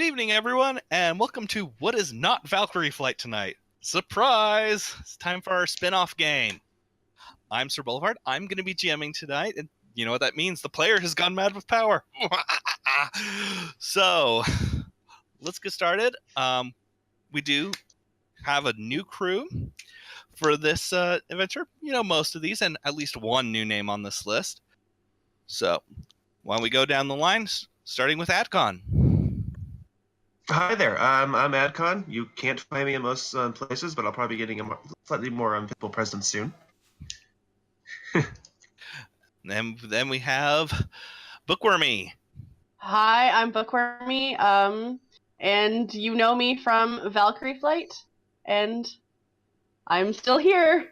evening, everyone, and welcome to What is Not Valkyrie Flight tonight. Surprise! It's time for our spin-off game. I'm SirBoulevard. I'm going to be GMing tonight, and you know what that means. The player has gone mad with power. So, let's get started. We do have a new crew for this adventure. You know, most of these, and at least one new name on this list. So, why don't we go down the line, starting with Adcon. Hi there, I'm Adcon. You can't find me in most places, but I'll probably be getting a slightly more visible presence soon. Then we have Bookwormy. Hi, I'm Bookwormy, and you know me from Valkyrie Flight, and I'm still here.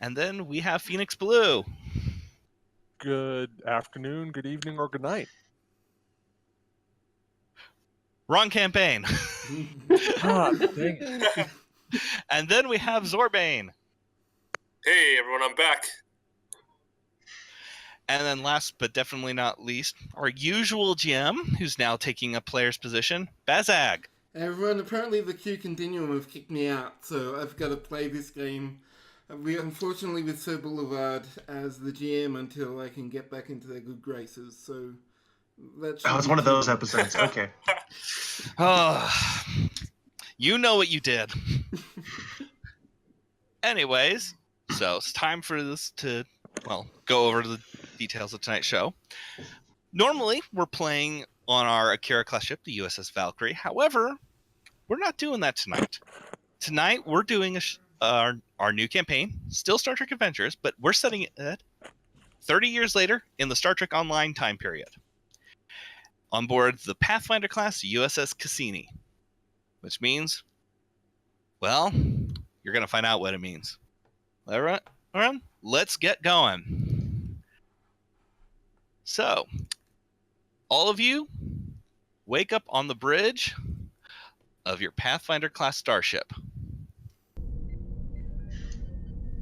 And then we have Phoenix Blue. Good afternoon, good evening, or good night. Wrong campaign. Ah, dang it. And then we have Zorbane. Hey everyone, I'm back. And then last but definitely not least, our usual GM, who's now taking a player's position, Bazag. Everyone, apparently the Q Continuum have kicked me out, so I've got to play this game. Unfortunately with SirBoulevard as the GM until I can get back into their good graces, so... It's one of those episodes. Okay. Oh, you know what you did. Anyways, so it's time for this to, go over the details of tonight's show. Normally, we're playing on our Akira-class ship, the USS Valkyrie. However, we're not doing that tonight. Tonight, we're doing our new campaign, still Star Trek Adventures, but we're setting it 30 years later in the Star Trek Online time period. On board the Pathfinder-class USS Cassini. Which means, you're going to find out what it means. All right, let's get going. So, all of you, wake up on the bridge of your Pathfinder-class starship.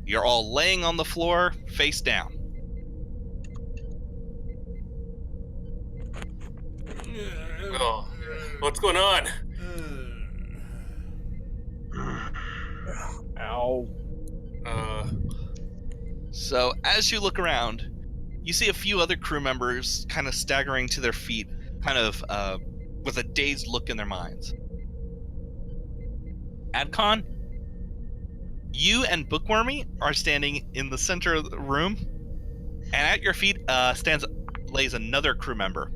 You're all laying on the floor, face down. Oh, what's going on? Ow. So, as you look around, you see a few other crew members kind of staggering to their feet, kind of with a dazed look in their minds. Adcon, you and Bookwormy are standing in the center of the room, and at your feet lays another crew member.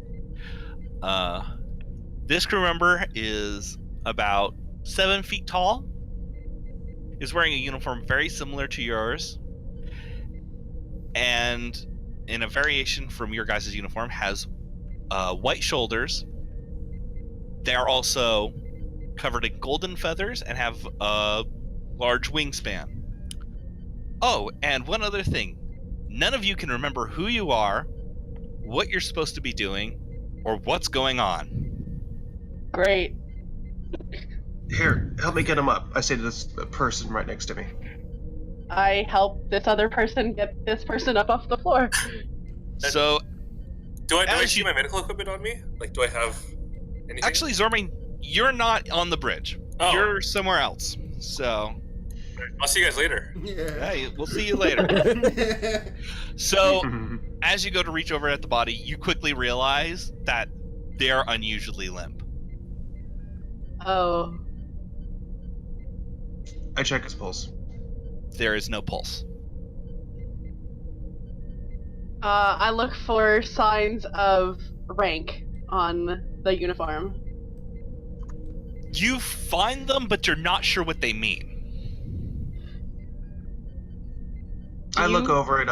This crew member is about 7 feet tall, is wearing a uniform very similar to yours, and in a variation from your guys' uniform, has white shoulders. They are also covered in golden feathers and have a large wingspan. Oh, and one other thing. None of you can remember who you are, what you're supposed to be doing, or what's going on. Great. Here, help me get him up. I say to this person right next to me. I help this other person get this person up off the floor. So, Do I see my medical equipment on me? Like, do I have anything? actually, Zorbane, you're not on the bridge. Oh. You're somewhere else. So, I'll see you guys later. Yeah. hey, we'll see you later. So, as you go to reach over at the body, you quickly realize that they're unusually limp. Oh. I check his pulse. There is no pulse. I look for signs of rank on the uniform. You find them, but you're not sure what they mean. I look over at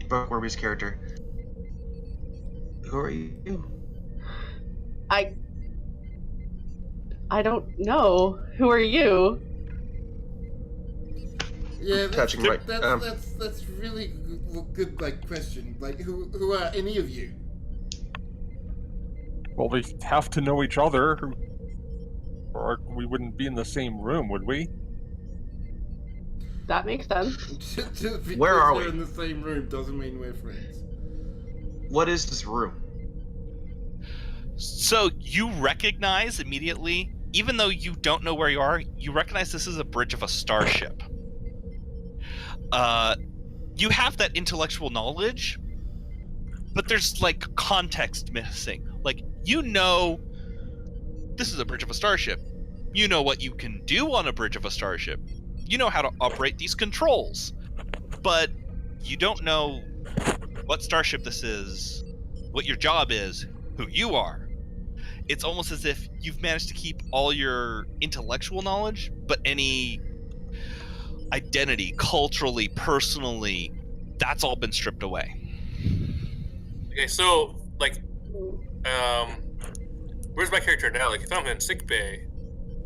Bookwormy's character. Who are you? I don't know. Who are you? Yeah, Touching right. That's really good question. Like, who are any of you? Well, we have to know each other, or we wouldn't be in the same room, would we? That makes sense. Just because Where are we're we? in the same room doesn't mean we're friends. What is this room? So you recognize immediately, even though you don't know where you are, you recognize this is a bridge of a starship. You have that intellectual knowledge, but there's like context missing. Like, you know, this is a bridge of a starship. You know what you can do on a bridge of a starship. You know how to operate these controls, but you don't know what starship this is, what your job is, who you are. It's almost as if you've managed to keep all your intellectual knowledge, but any identity, culturally, personally, that's all been stripped away. Okay, so like, where's my character now? Like, if I'm in sick bay,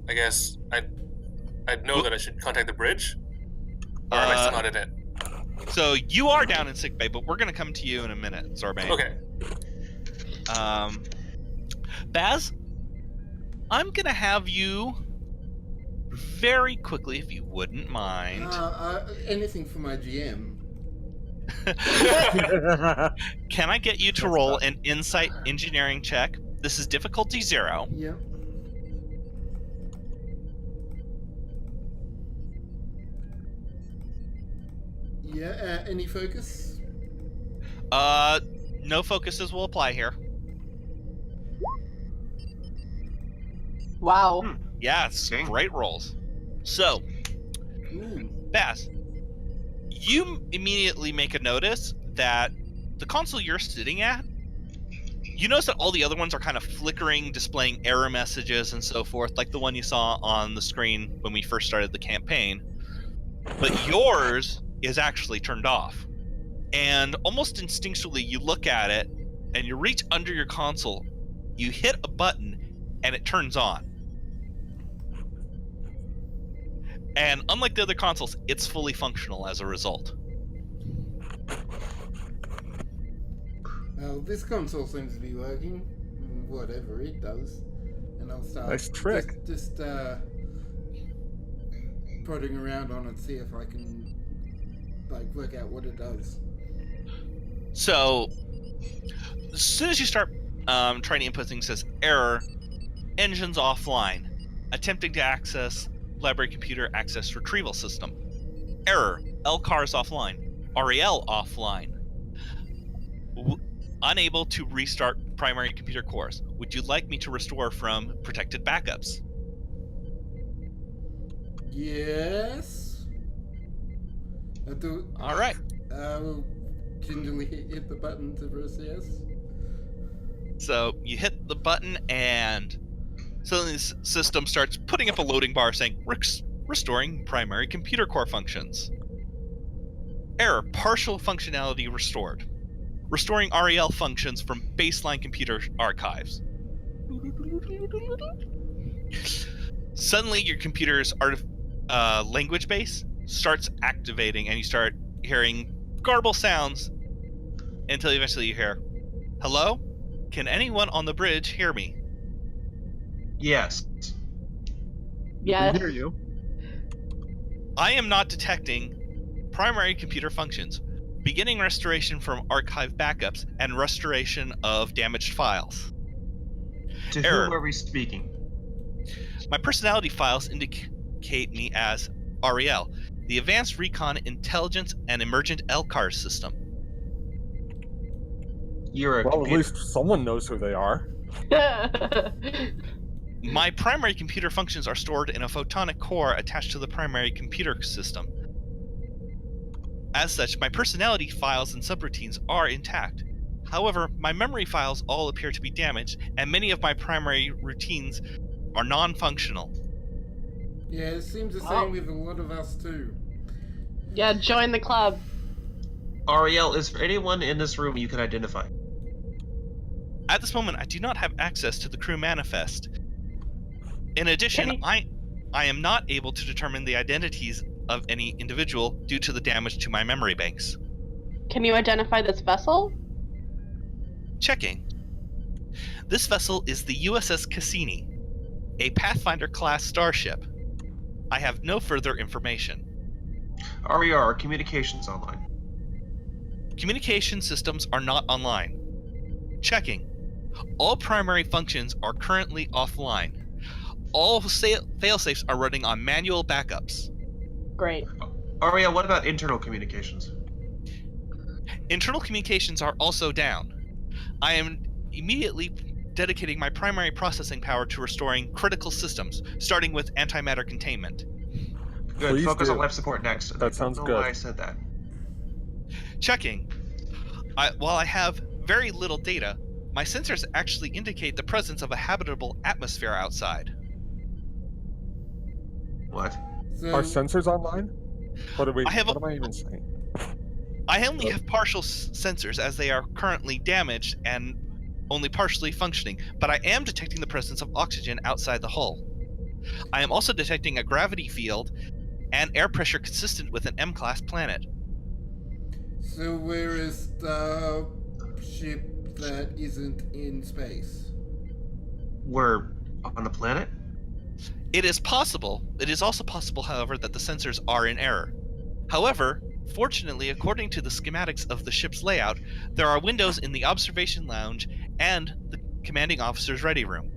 I guess I'd know that I should contact the bridge. Or am I still not in it? So you are down in sick bay, but we're gonna come to you in a minute, Sorbane. Okay. Baz, I'm gonna have you very quickly, if you wouldn't mind. Anything for my GM. Can I get you to roll an insight engineering check? This is difficulty 0. Yeah. Yeah, any focus? No focuses will apply here. Wow. Yes, Okay. great rolls. So, Ooh. Baz, you immediately make a notice that the console you're sitting at, you notice that all the other ones are kind of flickering, displaying error messages and so forth, like the one you saw on the screen when we first started the campaign. But yours is actually turned off. And almost instinctually, you look at it, and you reach under your console, you hit a button, and it turns on. And unlike the other consoles, it's fully functional as a result. Well, this console seems to be working. Whatever it does. And I'll start Nice trick. just prodding around on it, see if I can like work out what it does. So, as soon as you start trying to input things, it says error, engines offline, attempting to access library computer access retrieval system. Error, LCARs offline, REL offline. Unable to restart primary computer cores. Would you like me to restore from protected backups? Yes. I do. All right. I will gingerly hit the button to press yes. So you hit the button, and suddenly the system starts putting up a loading bar saying, restoring primary computer core functions. Error, partial functionality restored. Restoring REL functions from baseline computer archives. Suddenly your computer's language base starts activating, and you start hearing garble sounds until eventually you hear, "Hello? Can anyone on the bridge hear me?" Yes. Yes. We hear you. I am not detecting primary computer functions. Beginning restoration from archive backups and restoration of damaged files. To Error. whom are we speaking? My personality files indicate me as REL, the Advanced Recon Intelligence and Emergent LCAR system. You're a Well, at computer. least someone knows who they are. My primary computer functions are stored in a photonic core attached to the primary computer system. As such, my personality files and subroutines are intact. However, my memory files all appear to be damaged, and many of my primary routines are non-functional. Yeah, it seems the Wow. same with a lot of us too. Yeah, join the club. Ariel, is there anyone in this room you can identify? At this moment, I do not have access to the crew manifest. In addition, Can I am not able to determine the identities of any individual due to the damage to my memory banks. Can you identify this vessel? Checking. This vessel is the USS Cassini, a Pathfinder-class starship. I have no further information. Ariel, are communications online? Communication systems are not online. Checking. All primary functions are currently offline. All failsafes are running on manual backups. Great. Ariel, what about internal communications? Internal communications are also down. I am immediately dedicating my primary processing power to restoring critical systems, starting with antimatter containment. Good. Please Focus do. on life support next. That sounds I don't know good. why I said that. Checking. While I have very little data, my sensors actually indicate the presence of a habitable atmosphere outside. What? So, Are sensors online? What I have what am I even saying? I only have partial sensors as they are currently damaged and only partially functioning, but I am detecting the presence of oxygen outside the hull. I am also detecting a gravity field and air pressure consistent with an M-class planet. so where is the ship that isn't in space? We're on a planet? It is also possible, however, that the sensors are in error. However, fortunately, according to the schematics of the ship's layout, there are windows in the observation lounge and the commanding officer's ready room.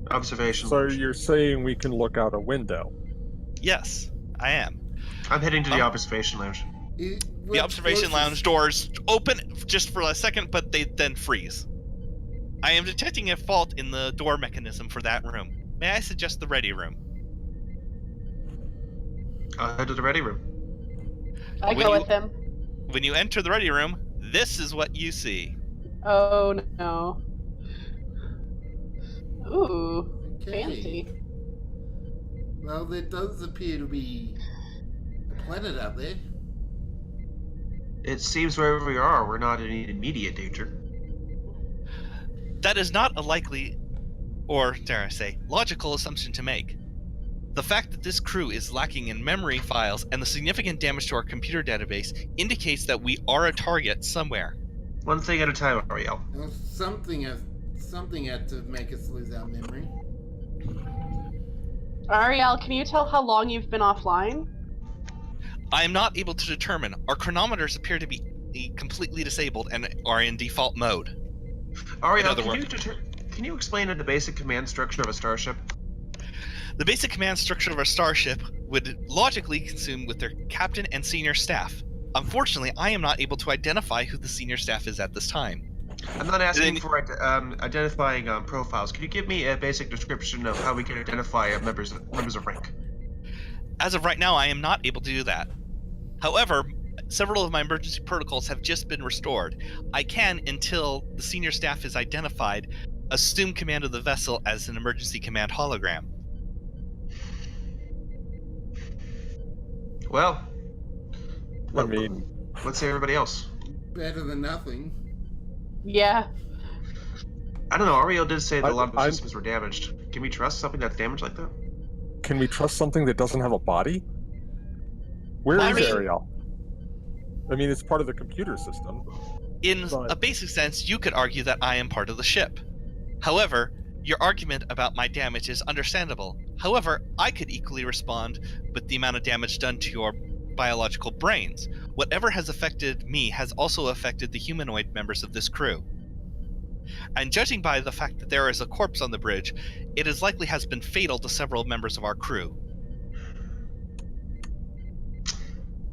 Observation. So lounge. you're saying we can look out a window? Yes, I am. I'm heading to the observation lounge. The observation lounge doors open just for a second, but they then freeze. I am detecting a fault in the door mechanism for that room. May I suggest the ready room? I'll head to the ready room. I When go you- with him. When you enter the ready room, this is what you see. Oh no. Ooh, Okay. fancy. Well, there does appear to be a planet out there. It seems wherever we are, we're not in any immediate danger. That is not a likely, or dare I say, logical assumption to make. The fact that this crew is lacking in memory files and the significant damage to our computer database indicates that we are a target somewhere. One thing at a time, Ariel. Well, something had to make us lose our memory. Ariel, can you tell how long you've been offline? I am not able to determine. Our chronometers appear to be completely disabled and are in default mode. Ariel, other can you explain the basic command structure of a starship? The basic command structure of a starship would logically consume with their captain and senior staff. Unfortunately, I am not able to identify who the senior staff is at this time. I'm not asking for identifying profiles. Can you give me a basic description of how we can identify members of rank? As of right now, I am not able to do that. However, several of my emergency protocols have just been restored. I can, until the senior staff is identified, assume command of the vessel as an emergency command hologram. Well, I mean, let's say everybody else. Better than nothing. Yeah. I don't know. Ariel did say that a lot of the I'm- systems were damaged. Can we trust something that's damaged like that? can we trust something that doesn't have a body? Where I is mean- Ariel? I mean, it's part of the computer system. In But- a basic sense, you could argue that I am part of the ship. However, your argument about my damage is understandable. However, I could equally respond with the amount of damage done to your biological brains. Whatever has affected me has also affected the humanoid members of this crew. And judging by the fact that there is a corpse on the bridge, it is likely has been fatal to several members of our crew.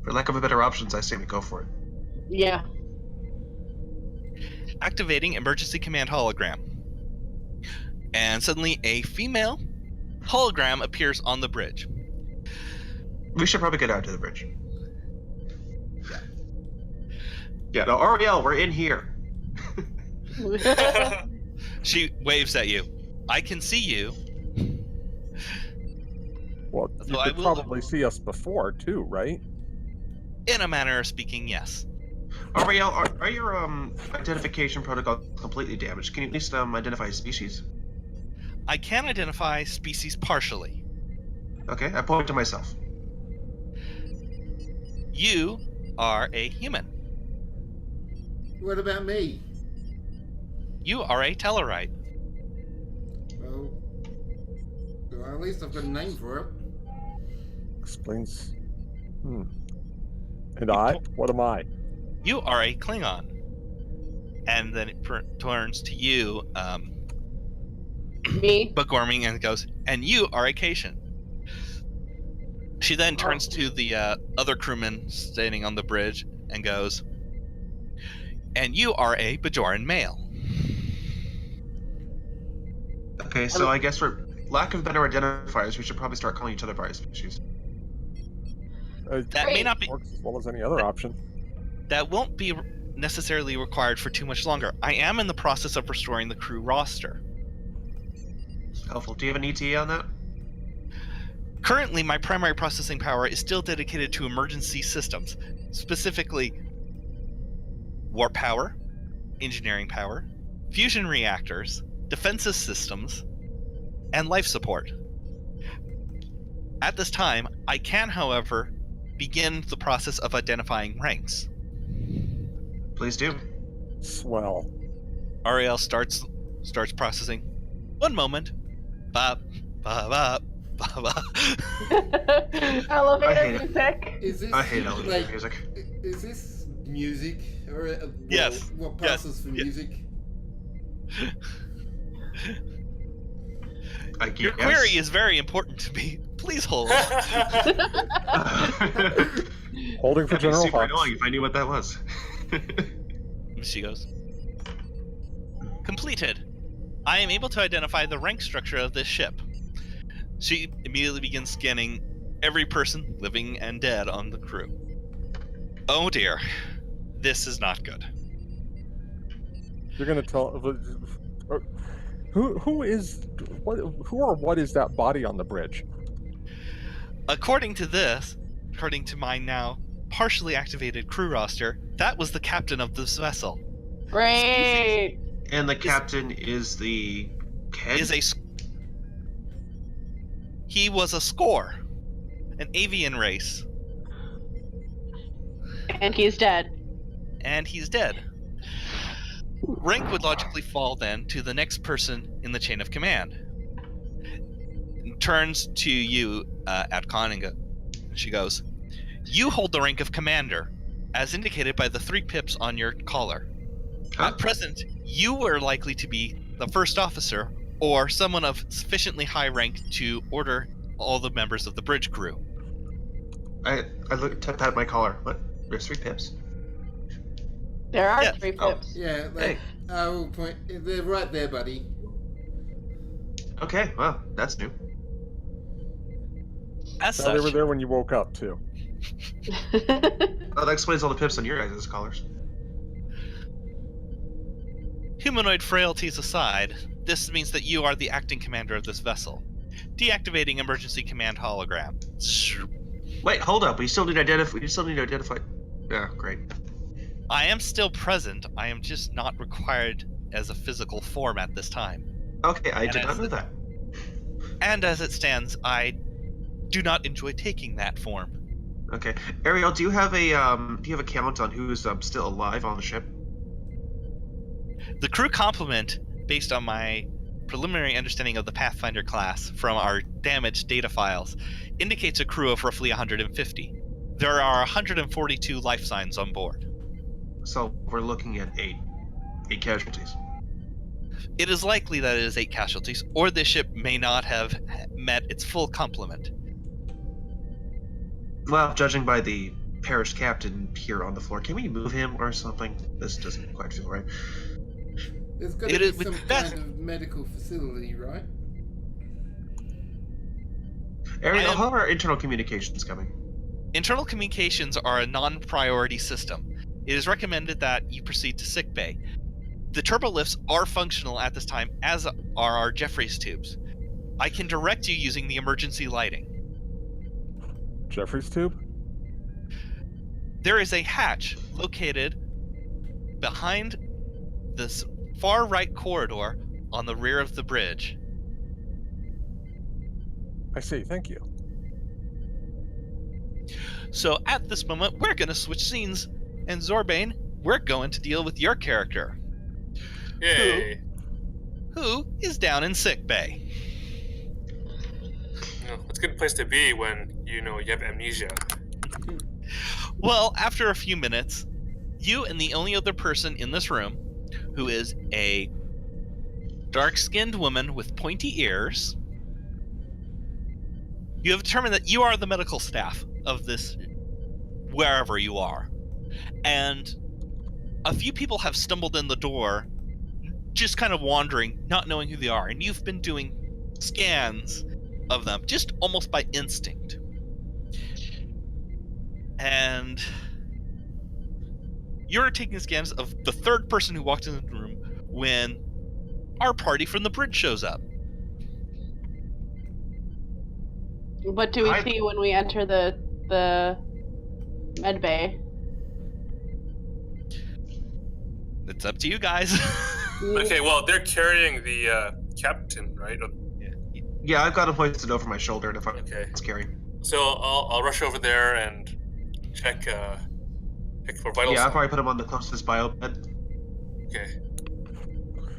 For lack of a better options, I say we go for it. Yeah. Activating emergency command hologram. And suddenly a female hologram appears on the bridge. We should probably get out to the bridge. Yeah. No, Ariel, we're in here. She waves at you. I can see you. Well, you So I could will- probably see us before, too, right? In a manner of speaking, yes. Ariel, are your identification protocols completely damaged? Can you at least identify a species? I can identify species partially. Okay, I point to myself. You are a human. What about me? You are a Tellarite. Well, at least I've got a name for it. Explains. And I? What am I? You are a Klingon. and then it turns to you, Me. Bookworming, and goes, and you are a Cation. She then turns to the other crewman standing on the bridge and goes, and you are a Bajoran male. Okay, so I guess for lack of better identifiers, we should probably start calling each other various species. That may not be. Works as well as any other option. That won't be necessarily required for too much longer. I am in the process of restoring the crew roster. Helpful. Do you have an ETA on that? Currently, my primary processing power is still dedicated to emergency systems, specifically warp power, engineering power, fusion reactors, defensive systems, and life support. At this time, I can, however, begin the process of identifying ranks. Please do. Swell. Ariel starts processing. One moment. Ba ba ba ba ba. I Elevator hate it. music. Is this I hate elevator like, music. Is this music or Yes. What Yes. passes for Yes. music? I guess. Your query is very important to me. Please hold. Holding for That'd be General super Hux. annoying if I knew what that was. She goes. Completed. I am able to identify the rank structure of this ship. She immediately begins scanning every person, living and dead, on the crew. Oh dear. This is not good. You're gonna tell who or what is that body on the bridge? According to my now partially activated crew roster, that was the captain of this vessel. Great. And the captain is the Ken? He was a score, an avian race, And he's dead. and he's dead. Rank would logically fall then to the next person in the chain of command. Turns to you, Adcon, and she goes, you hold the rank of commander, as indicated by the 3 pips on your collar. Huh? At present, you are likely to be the first officer, or someone of sufficiently high rank to order all the members of the bridge crew. I tapped out my collar. What? There's 3 pips. There are Yeah. 3 Oh. pips. Yeah, like, I will point. They're right there, buddy. Okay, well, that's new. As So they were such, there when you woke up too. Oh, that explains all the pips on your guys' collars. humanoid frailties aside, this means that you are the acting commander of this vessel. Deactivating emergency command hologram. Wait, hold up. We still need to identify. Yeah, great. I am still present. I am just not required as a physical form at this time. Okay, I did not know that. And as it stands, I do not enjoy taking that form. Okay, Ariel, do you have a count on who's still alive on the ship? The crew complement, based on my preliminary understanding of the Pathfinder-class from our damaged data files, indicates a crew of roughly 150. There are 142 life signs on board. So we're looking at 8 casualties. It is likely that it is 8 casualties, or this ship may not have met its full complement. Well, judging by the perished captain here on the floor, can we move him or something? This doesn't quite feel right. There's got It to is- be some that's- kind of medical facility, right? Ariel, how are our internal communications coming? Internal communications are a non-priority system. It is recommended that you proceed to sickbay. The turbolifts are functional at this time, as are our Jeffries tubes. I can direct you using the emergency lighting. Jeffries tube? There is a hatch located behind this far right corridor on the rear of the bridge. I see, thank you. So at this moment, we're going to switch scenes, and Zorbane, we're going to deal with your character, Yay. who is down in sickbay. It's a good place to be when you have amnesia. Well, after a few minutes, you and the only other person in this room who is a dark-skinned woman with pointy ears. You have determined that you are the medical staff of this, wherever you are. And a few people have stumbled in the door, just kind of wandering, not knowing who they are. And you've been doing scans of them, just almost by instinct. And you're taking scans of the third person who walked in the room when our party from the bridge shows up. What do we see when we enter the med bay? It's up to you guys. Okay, well, they're carrying the captain, right? Yeah, I've got him hoisted over my shoulder if I'm Okay. carrying. So I'll rush over there and check for vital Yeah, I'll signs. probably put him on the closest bio bed. Okay.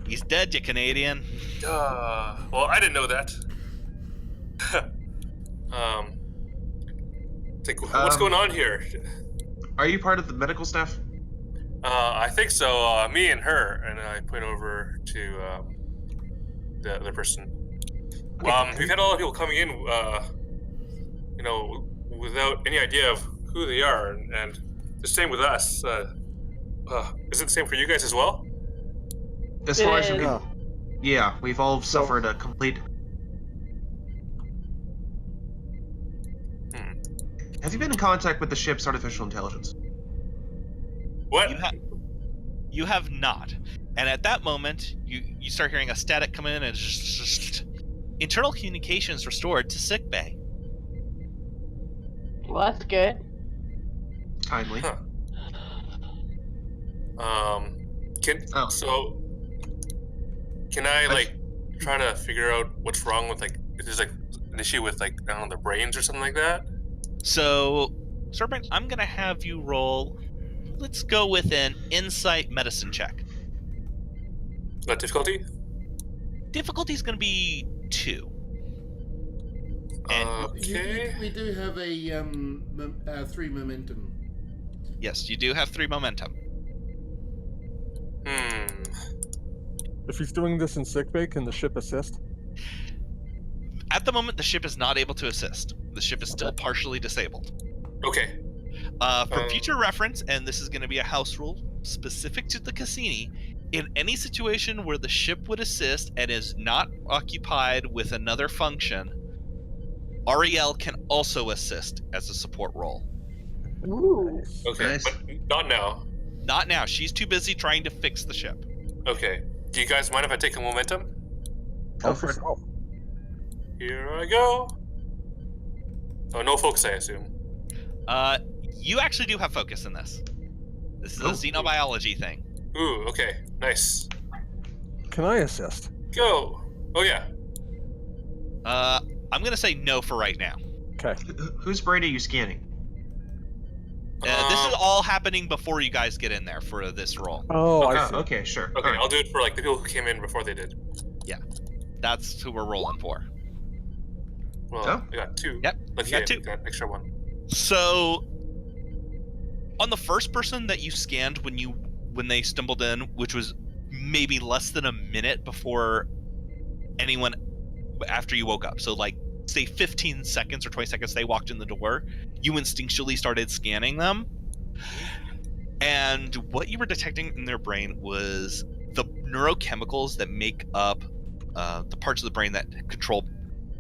He's dead, you Canadian. Well, I didn't know that. It's like, what's going on here? Are you part of the medical staff? I think so. Me and her, and I point over to the other person. Okay. We've had a lot of people coming in, without any idea of who they are, and the same with us. Is it the same for you guys as well? As far as you It can, yeah, we've all suffered a complete. Have you been in contact with the ship's artificial intelligence? What? You have not. And at that moment, you start hearing a static come in, and it's just internal communications restored to sickbay. Well, that's good. Timely. Huh. Can I try to figure out what's wrong with if there's an issue with their brains or something like that? So, Serpent, I'm gonna have you roll. Let's go with an insight medicine check. What difficulty? Difficulty is gonna be 2. And Okay. We do have a 3 momentum. yes, you do have 3 momentum. If he's doing this in sickbay, can the ship assist? At the moment, the ship is not able to assist. The ship is still partially disabled. Okay. For future reference, and this is going to be a house rule specific to the Cassini, in any situation where the ship would assist and is not occupied with another function, Ariel can also assist as a support role. Ooh. Okay. Nice. But not now. Not now. She's too busy trying to fix the ship. Okay. Do you guys mind if I take a momentum? Go for it. Here I go. Oh, no focus, I assume. You actually do have focus in this. This is a xenobiology thing. Ooh, okay. Nice. Can I assist? Go. Oh, yeah. I'm gonna say no for right now. Okay. Whose brain are you scanning? This is all happening before you guys get in there for this role. Oh, I Oh, see. okay, sure. Okay, Alright. I'll do it for the people who came in before they did. That's who we're rolling for. Well, Oh. I got 2. Yep, Let's you got see, 2. Got extra 1. So, on the first person that you scanned when they stumbled in, which was maybe less than a minute before anyone after you woke up, so say 15 seconds or 20 seconds they walked in the door, you instinctually started scanning them, and what you were detecting in their brain was the neurochemicals that make up the parts of the brain that control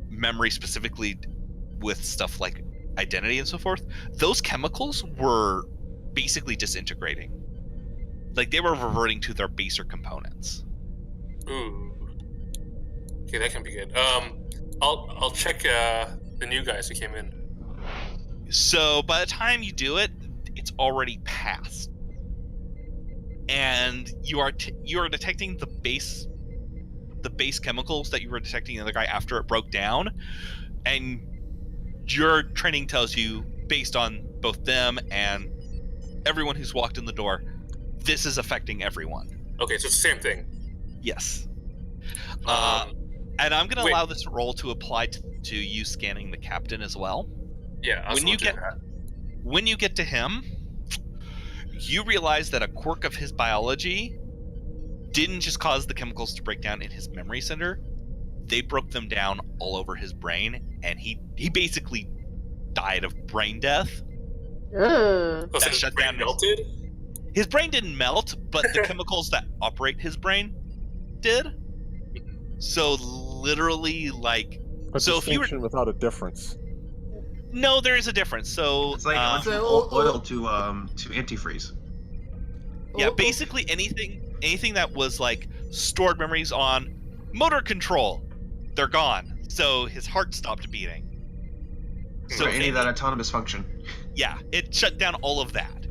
memory, specifically with stuff like identity and so forth. Those chemicals were basically disintegrating. They were reverting to their baser components. Ooh. Okay, that can be good. I'll check the new guys who came in. So by the time you do it, it's already passed, and you are detecting the base chemicals that you were detecting in the other guy after it broke down, and your training tells you, based on both them and everyone who's walked in the door, this is affecting everyone. Okay, so it's the same thing. Yes. And Um, I'm going to wait. allow this role to apply to you scanning the captain as well. Yeah, I'll When you do get that. when you get to him, you realize that a quirk of his biology didn't just cause the chemicals to break down in his memory center. They broke them down all over his brain, and he basically died of brain death. Ugh. Oh, so his shut brain down melted? His brain didn't melt, but the chemicals that operate his brain did. So literally, like, A so if you were distinction without a difference. no, there is a difference. So It's like So- oil to antifreeze. yeah, Oh, basically anything that was like stored memories on motor control, they're gone. So his heart stopped beating. So any of that autonomous function. Yeah, it shut down all of that.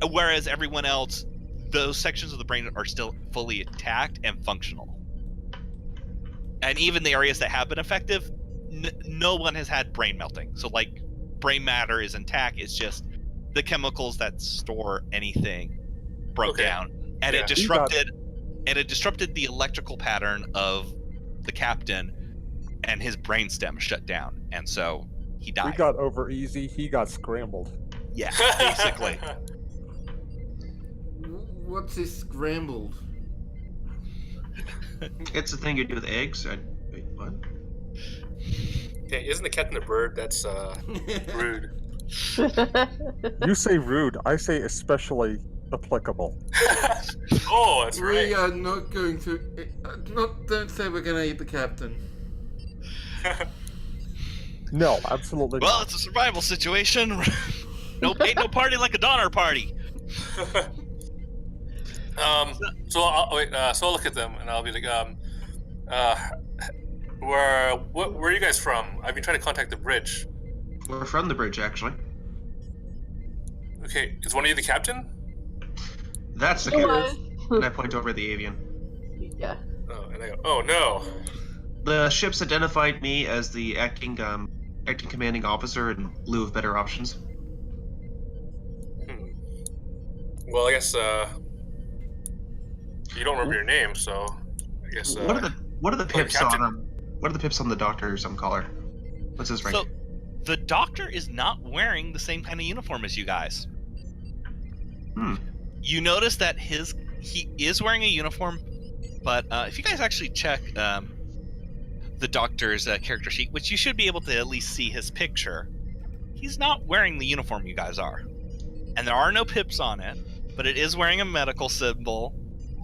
Whereas everyone else, those sections of the brain are still fully intact and functional. And even the areas that have been effective, no one has had brain melting. So like brain matter is intact. It's just the chemicals that store anything broke down, and Yeah. it disrupted the electrical pattern of the captain, and his brainstem shut down, and so he We died. got over easy. He got scrambled. Yeah, basically. What's this scrambled? It's the thing you do with eggs. Wait, what? Okay, isn't the captain a bird? That's rude. You say rude. I say especially applicable. Oh, that's We right. are not going to. Don't say we're going to eat the captain. No, absolutely Well, not. it's a survival situation. Ain't no party like a Donner Party. So I'll look at them and I'll be like, where are you guys from? I've been trying to contact the bridge. We're from the bridge, actually. Okay, is one of you the captain? That's the It captain. was. And I point over the avian. Yeah. Oh, and I go, oh no. The ship's identified me as the acting commanding officer in lieu of better options. Well, I guess you don't remember your name, so I guess. What are the pips Captain. on what are the pips on the doctor's collar? What's his rank? So, the doctor is not wearing the same kind of uniform as you guys. You notice that he is wearing a uniform, but if you guys actually check the doctor's character sheet, which you should be able to at least see his picture, he's not wearing the uniform you guys are. And there are no pips on it, but it is wearing a medical symbol.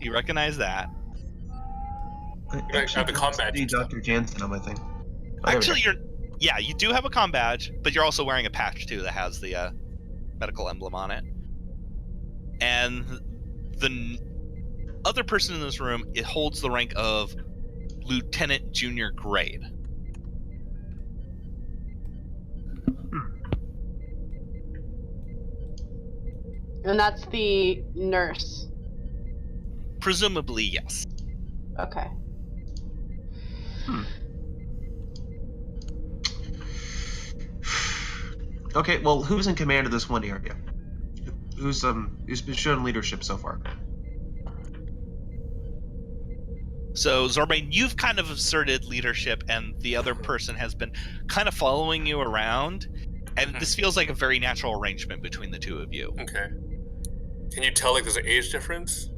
You recognize that. I have the comm badge see and stuff. Dr. Jansen on my thing. Actually, you do have a comm badge, but you're also wearing a patch too that has the medical emblem on it. And the other person in this room, it holds the rank of Lieutenant Junior grade. And that's the nurse. Presumably, yes. Okay. Okay, well, who's in command of this one area? Who's been shown leadership so far? So, Zorbane, you've kind of asserted leadership, and the other person has been kind of following you around, and this feels like a very natural arrangement between the two of you. Okay. Can you tell, like, there's an age difference?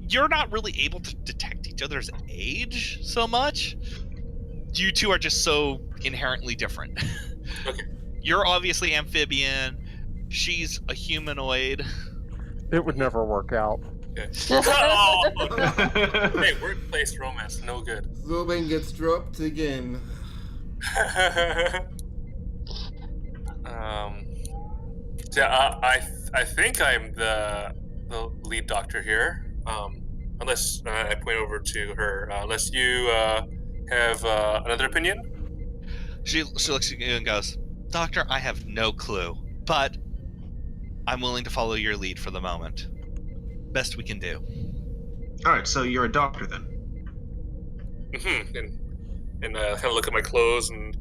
You're not really able to detect each other's age so much. You two are just so inherently different. Okay. You're obviously amphibian. She's a humanoid. It would never work out. Okay. Oh! Hey, workplace romance, no good. Zorban gets dropped again. So I think I'm the lead doctor here. Unless I point over to her. Unless you have another opinion. She looks at you and goes, "Doctor, I have no clue, but I'm willing to follow your lead for the moment. Best we can do." All right, so you're a doctor then. Mm-hmm. And kind of look at my clothes and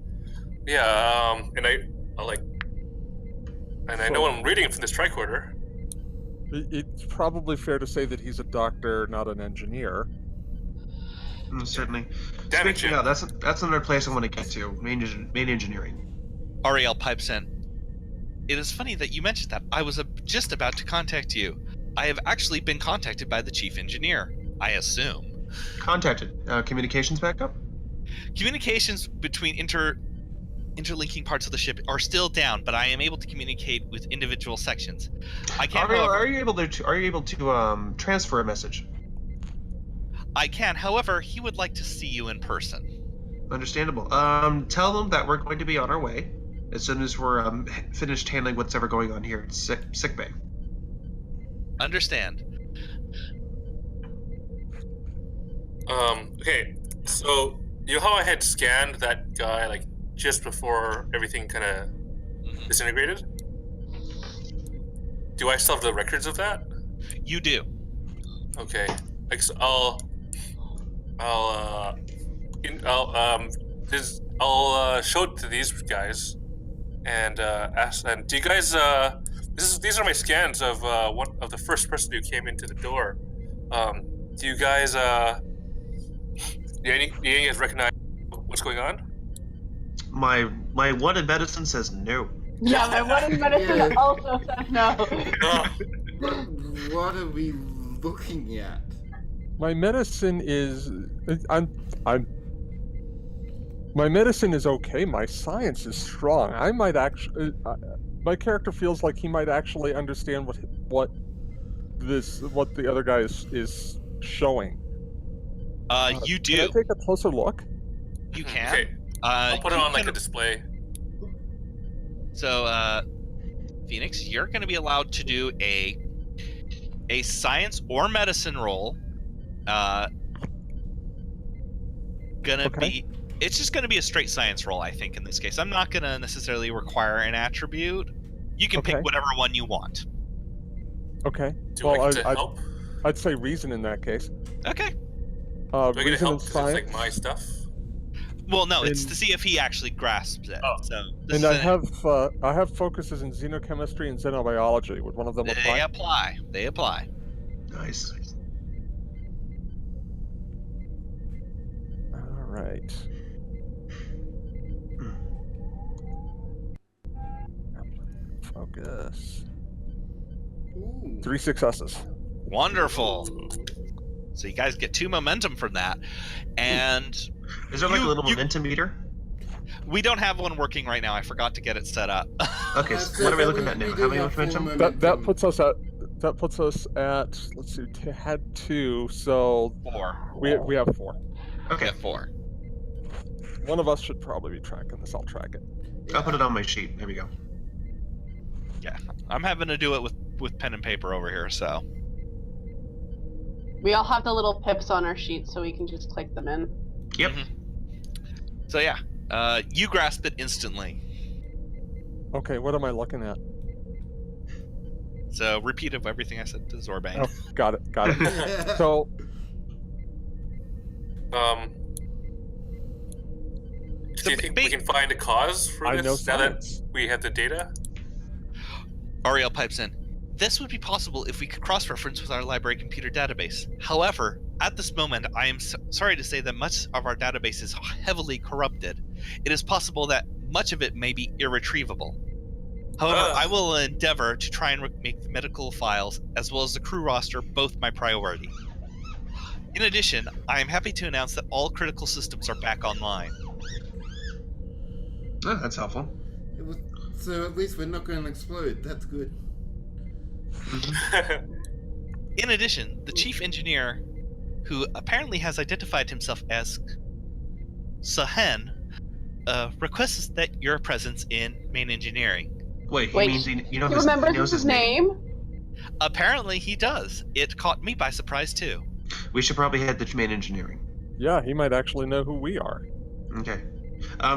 yeah. And I like. And I know I'm reading it from this tricorder. It's probably fair to say that he's a doctor, not an engineer. Certainly. Damn it, Speaking Jim. of, that's another place I want to get to. Main engineering. Ariel pipes in. "It is funny that you mentioned that. I was just about to contact you. I have actually been contacted by the chief engineer, I assume. Contacted. Communications backup? Communications between interlinking parts of the ship are still down, but I am able to communicate with individual sections. I can, Are you able to transfer a message? I can. However, he would like to see you in person. Understandable. Tell them that we're going to be on our way as soon as we're finished handling what's ever going on here at sick bay. Understand. Okay, so you know how I had scanned that guy like just before everything kind of disintegrated? Do I still have the records of that? You do. Okay, I'll show it to these guys and ask them. Do you guys? These are my scans of one of the first person who came into the door. Do you guys? Do you guys recognize what's going on? My one in medicine says no. Yeah, my one in medicine also says no. What are we looking at? My medicine is my medicine is okay. My science is strong. I might actually my character feels like he might actually understand what the other guy is showing. You do. Can I take a closer look? You can. Okay. I'll put it on like a display. So, Phoenix, you're going to be allowed to do a science or medicine roll. It's just going to be a straight science roll, I think, in this case. I'm not going to necessarily require an attribute. You can pick whatever one you want. Okay. I'd say reason in that case. Okay. Do I get reason help and 'cause science. it's like my stuff? Well, no, it's to see if he actually grasps it. Oh. So And I have focuses in xenochemistry and xenobiology. Would one of them apply? They apply. Nice. All right. Focus. Ooh. 3 successes. Wonderful. So you guys get 2 momentum from that, and Is there like a little momentum meter? we don't have one working right now. I forgot to get it set up. Okay, so what are we looking at now? How many momentum? That puts us at let's see, had 2, so 4. we have 4. Okay, We have 4. One of us should probably be tracking this. I'll track it. I'll put it on my sheet. There we go. Yeah, I'm having to do it with pen and paper over here. So We all have the little pips on our sheet, so we can just click them in. Yep. So yeah, you grasp it instantly. Okay, what am I looking at? So repeat of everything I said to Zorbang. Oh, got it. So Do you think we can find a cause for I this know now that science. we have the data? Ariel pipes in. This would be possible if we could cross-reference with our library computer database. However, at this moment, I am sorry to say that much of our database is heavily corrupted. It is possible that much of it may be irretrievable. However, I will endeavor to try and make the medical files, as well as the crew roster, both my priority. In addition, I am happy to announce that all critical systems are back online. Oh, that's helpful. So at least we're not going to explode. That's good. In addition, the chief engineer, who apparently has identified himself as Sahen, requests that your presence in main engineering. Wait, he Wait, means he He knows remembers his name? Apparently he does. It caught me by surprise too. We should probably head to main engineering. yeah, he might actually know who we are. Okay.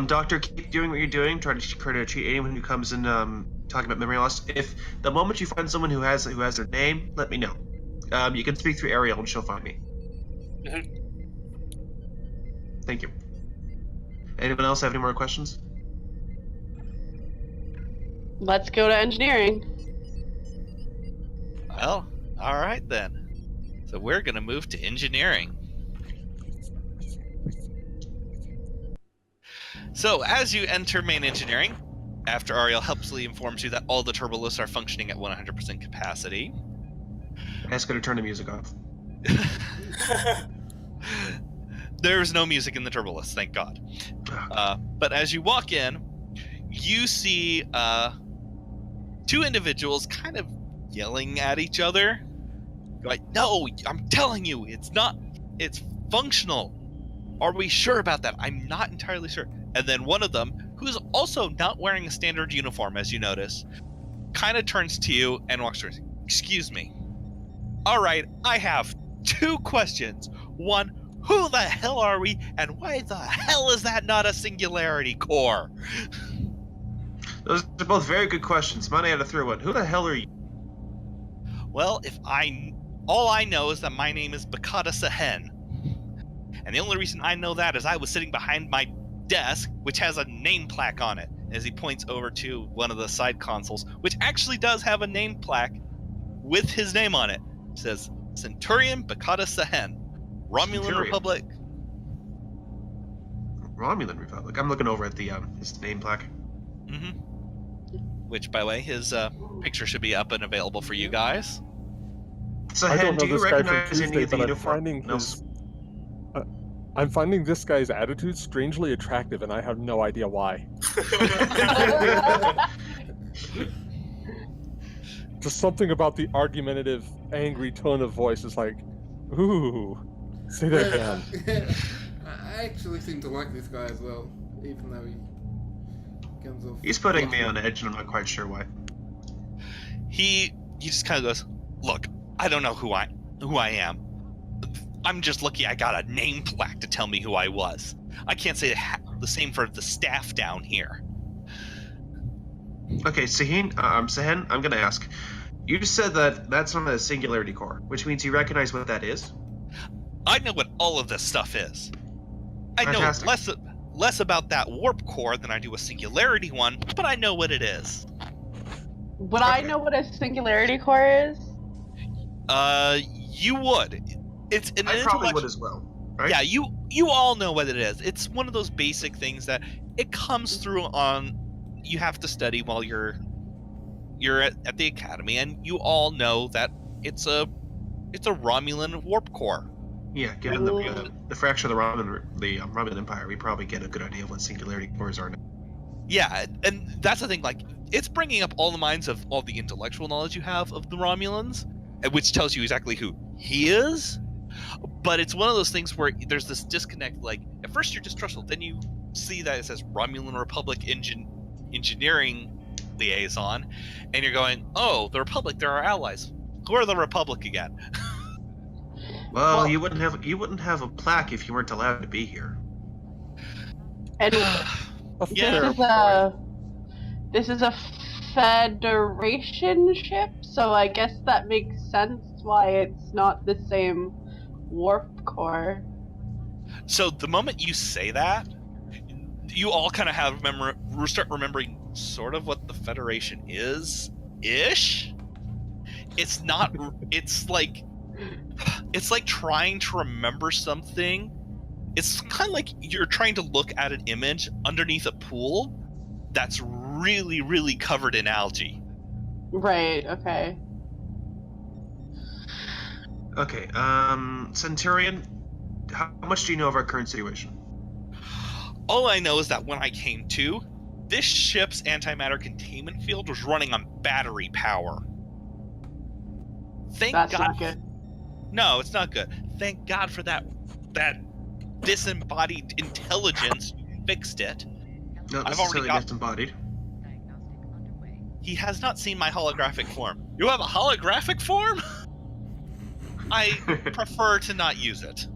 Doctor, keep doing what you're doing. Try to treat anyone who comes in talking about memory loss. If the moment you find someone who has their name, let me know. You can speak through Ariel and she'll find me. Thank you. Anyone else have any more questions? Let's go to engineering. Well, all right then. So we're going to move to engineering. So as you enter main engineering, after Ariel helpfully informs you that all the turbolifts are functioning at 100% capacity, Ask her to turn the music off. There's no music in the Turbolist, thank God. But as you walk in, you see two individuals kind of yelling at each other. Like, no, I'm telling you, it's functional. Are we sure about that? I'm not entirely sure. And then one of them, who's also not wearing a standard uniform, as you notice, kind of turns to you and walks towards you. Excuse me. All right, I have two questions. One, who the hell are we? And why the hell is that not a singularity core? Those are both very good questions. Mine had a through one. Who the hell are you? Well, all I know is that my name is Bakata Sahen. And the only reason I know that is I was sitting behind my desk, which has a name plaque on it, as he points over to one of the side consoles, which actually does have a name plaque with his name on it. It says, Centurion Bakata Sahen, Romulan Centurion. Republic. Romulan Republic. I'm looking over at the his name plaque. Mm-hmm. Which, by the way, his picture should be up and available for you guys. So, I don't do know you this guy from recognize any Tuesday, of the but uniform? I'm finding this guy's attitude strangely attractive, and I have no idea why. Just something about the argumentative, angry tone of voice is like, ooh, say that again. I actually seem to like this guy as well, even though he comes off. He's putting me on edge, and I'm not quite sure why. He just kind of goes, look, I don't know who I am. I'm just lucky I got a name plaque to tell me who I was. I can't say the same for the staff down here. Okay, Sahen, I'm gonna ask. You said that that's not a singularity core, which means you recognize what that is? I know what all of this stuff is. I Fantastic. know less about that warp core than I do a singularity one, but I know what it is. Would I know what a singularity core is? You would. It's an I probably would as well, right? Yeah, you all know what it is. It's one of those basic things that it comes through on. You have to study while you're at the academy, and you all know that it's a Romulan warp core. Yeah, given the fracture of the Romulan Empire, we probably get a good idea of what singularity cores are now. Yeah, and that's the thing. Like, it's bringing up all the minds of all the intellectual knowledge you have of the Romulans, which tells you exactly who he is. But it's one of those things where there's this disconnect. Like, at first you're distrustful, then you see that it says Romulan Republic Engineering Liaison, and you're going, oh, the Republic, they're our allies. Who are the Republic again? Well, you wouldn't have a plaque if you weren't allowed to be here. And Yeah. this is a Federation ship, so I guess that makes sense why it's not the same warp core. So the moment you say that, you all kind of have start remembering sort of what the Federation is ish. It's not. It's like trying to remember something. It's kind of like you're trying to look at an image underneath a pool that's really, really covered in algae. Right. Okay. Okay, Centurion, how much do you know of our current situation? All I know is that when I came to, this ship's antimatter containment field was running on battery power. Thank That's God. not good. No, it's not good. Thank God for that disembodied intelligence who fixed it. Not I've already necessarily got- disembodied. He has not seen my holographic form. You have a holographic form? I prefer to not use it.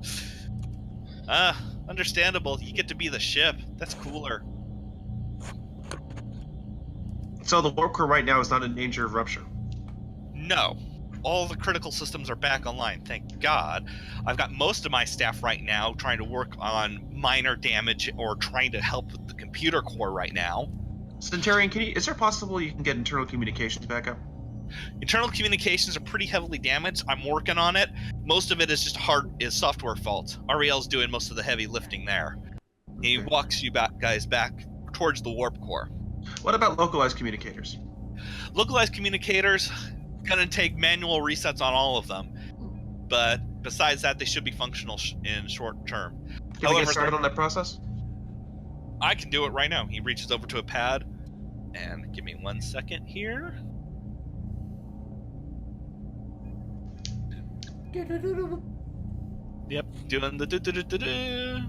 Understandable. You get to be the ship. That's cooler. So the warp core right now is not in danger of rupture. No. All the critical systems are back online, thank God. I've got most of my staff right now trying to work on minor damage or trying to help with the computer core right now. Centurion, is there possible you can get internal communications back up? Internal communications are pretty heavily damaged. I'm working on it. Most of it is just software fault. Ariel's doing most of the heavy lifting there. He walks you guys back towards the warp core. What about localized communicators? Localized communicators, gonna take manual resets on all of them, but besides that, they should be functional in short term. Can we get started on that process? I can do it right now. He reaches over to a pad, and give me 1 second here. Yep, doing the do-do-do-do-do.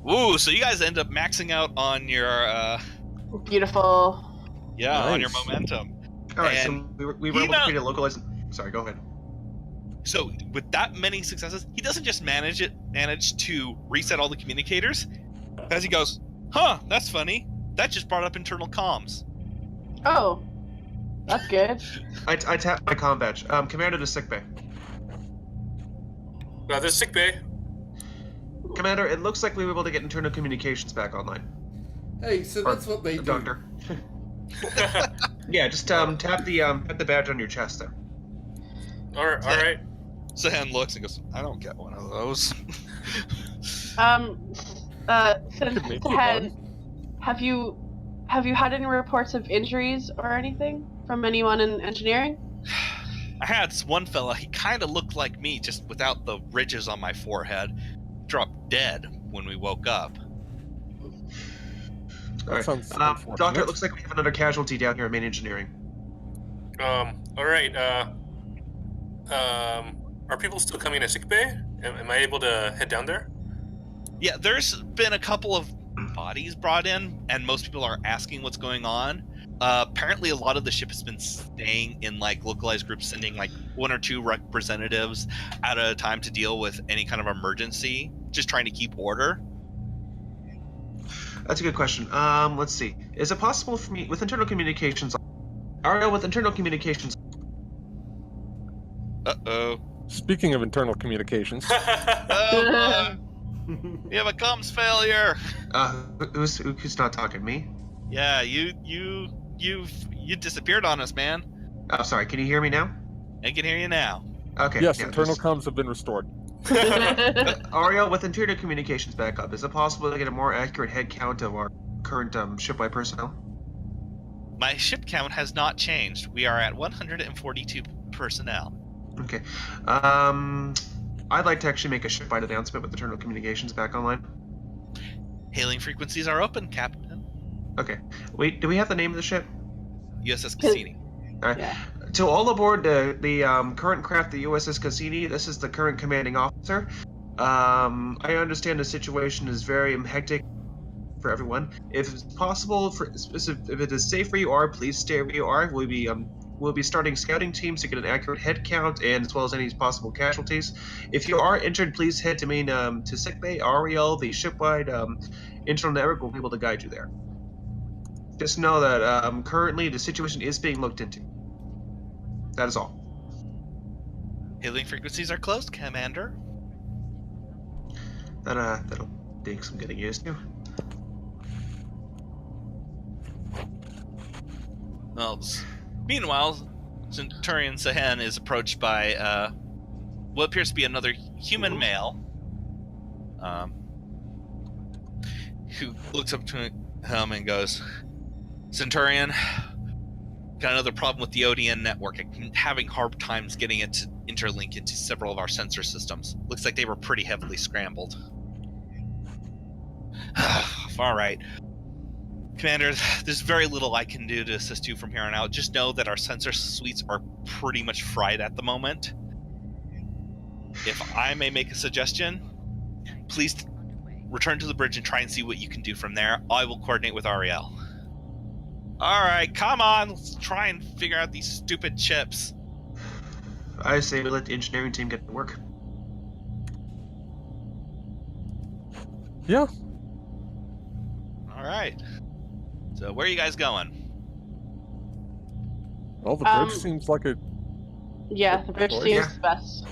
Ooh, so you guys end up maxing out on your Beautiful. on your Nice. momentum. All right, And so we were able to create a localized. Sorry, go ahead. So with that many successes, he doesn't just manage to reset all the communicators. As he goes, huh, that's funny. That just brought up internal comms. Oh, that's good. I tapped my comm badge. Commander to sickbay. This is sick bay. Commander, it looks like we were able to get internal communications back online. Hey, so Or- that's what they do. Doctor. Yeah, just tap the badge on your chest there. All right. Sahan looks and goes, I don't get one of those. Since Could make you have you had any reports of injuries or anything from anyone in engineering? I had this one fella, he kind of looked like me, just without the ridges on my forehead. Dropped dead when we woke up. All right. sounds Doctor, unfortunate. it looks like we have another casualty down here in main engineering. All right. Are people still coming to sick bay? Am I able to head down there? Yeah, there's been a couple of bodies brought in, and most people are asking what's going on. Apparently, a lot of the ship has been staying in like localized groups, sending like 1 or 2 representatives at a time to deal with any kind of emergency, just trying to keep order. That's a good question. Let's see. Is it possible for me with internal communications? Ariel, with internal communications. Uh-oh. Speaking of internal communications, Oh, we have a comms failure. Who's not talking? Me? Yeah, you disappeared on us, man. Oh, sorry. Can you hear me now? I can hear you now. Okay. yes, yeah, internal just- comms have been restored. Ariel, with internal communications back up, is it possible to get a more accurate head count of our current shipwide personnel? My ship count has not changed. We are at 142 personnel. Okay. I'd like to actually make a shipwide announcement with internal communications back online. Hailing frequencies are open, Captain. Okay. Wait, do we have the name of the ship? USS Cassini. All right. Yeah. To all aboard the current craft, the USS Cassini, this is the current commanding officer. I understand the situation is very hectic for everyone. If it's possible, if it is safe where you are, please stay where you are. We'll be starting scouting teams to get an accurate head count and as well as any possible casualties. If you are injured, please head to main to sickbay. Ariel, the shipwide internal network, will be able to guide you there. Just know that currently the situation is being looked into. That is all. Hailing frequencies are closed, Commander. That'll take some getting used to. Well, meanwhile, Centurion Sahan is approached by what appears to be another human male, who looks up to him and goes, Centurion, got another problem with the ODN network. I'm having hard times getting it to interlink into several of our sensor systems. Looks like they were pretty heavily scrambled. All right. Commander, there's very little I can do to assist you from here on out. Just know that our sensor suites are pretty much fried at the moment. If I may make a suggestion, please return to the bridge and try and see what you can do from there. I will coordinate with Ariel. All right, come on. Let's try and figure out these stupid chips. I say we let the engineering team get to work. Yeah, All right. So where are you guys going? well, the bridge Um, seems like a. Yeah, the bridge Choice. seems Yeah. best.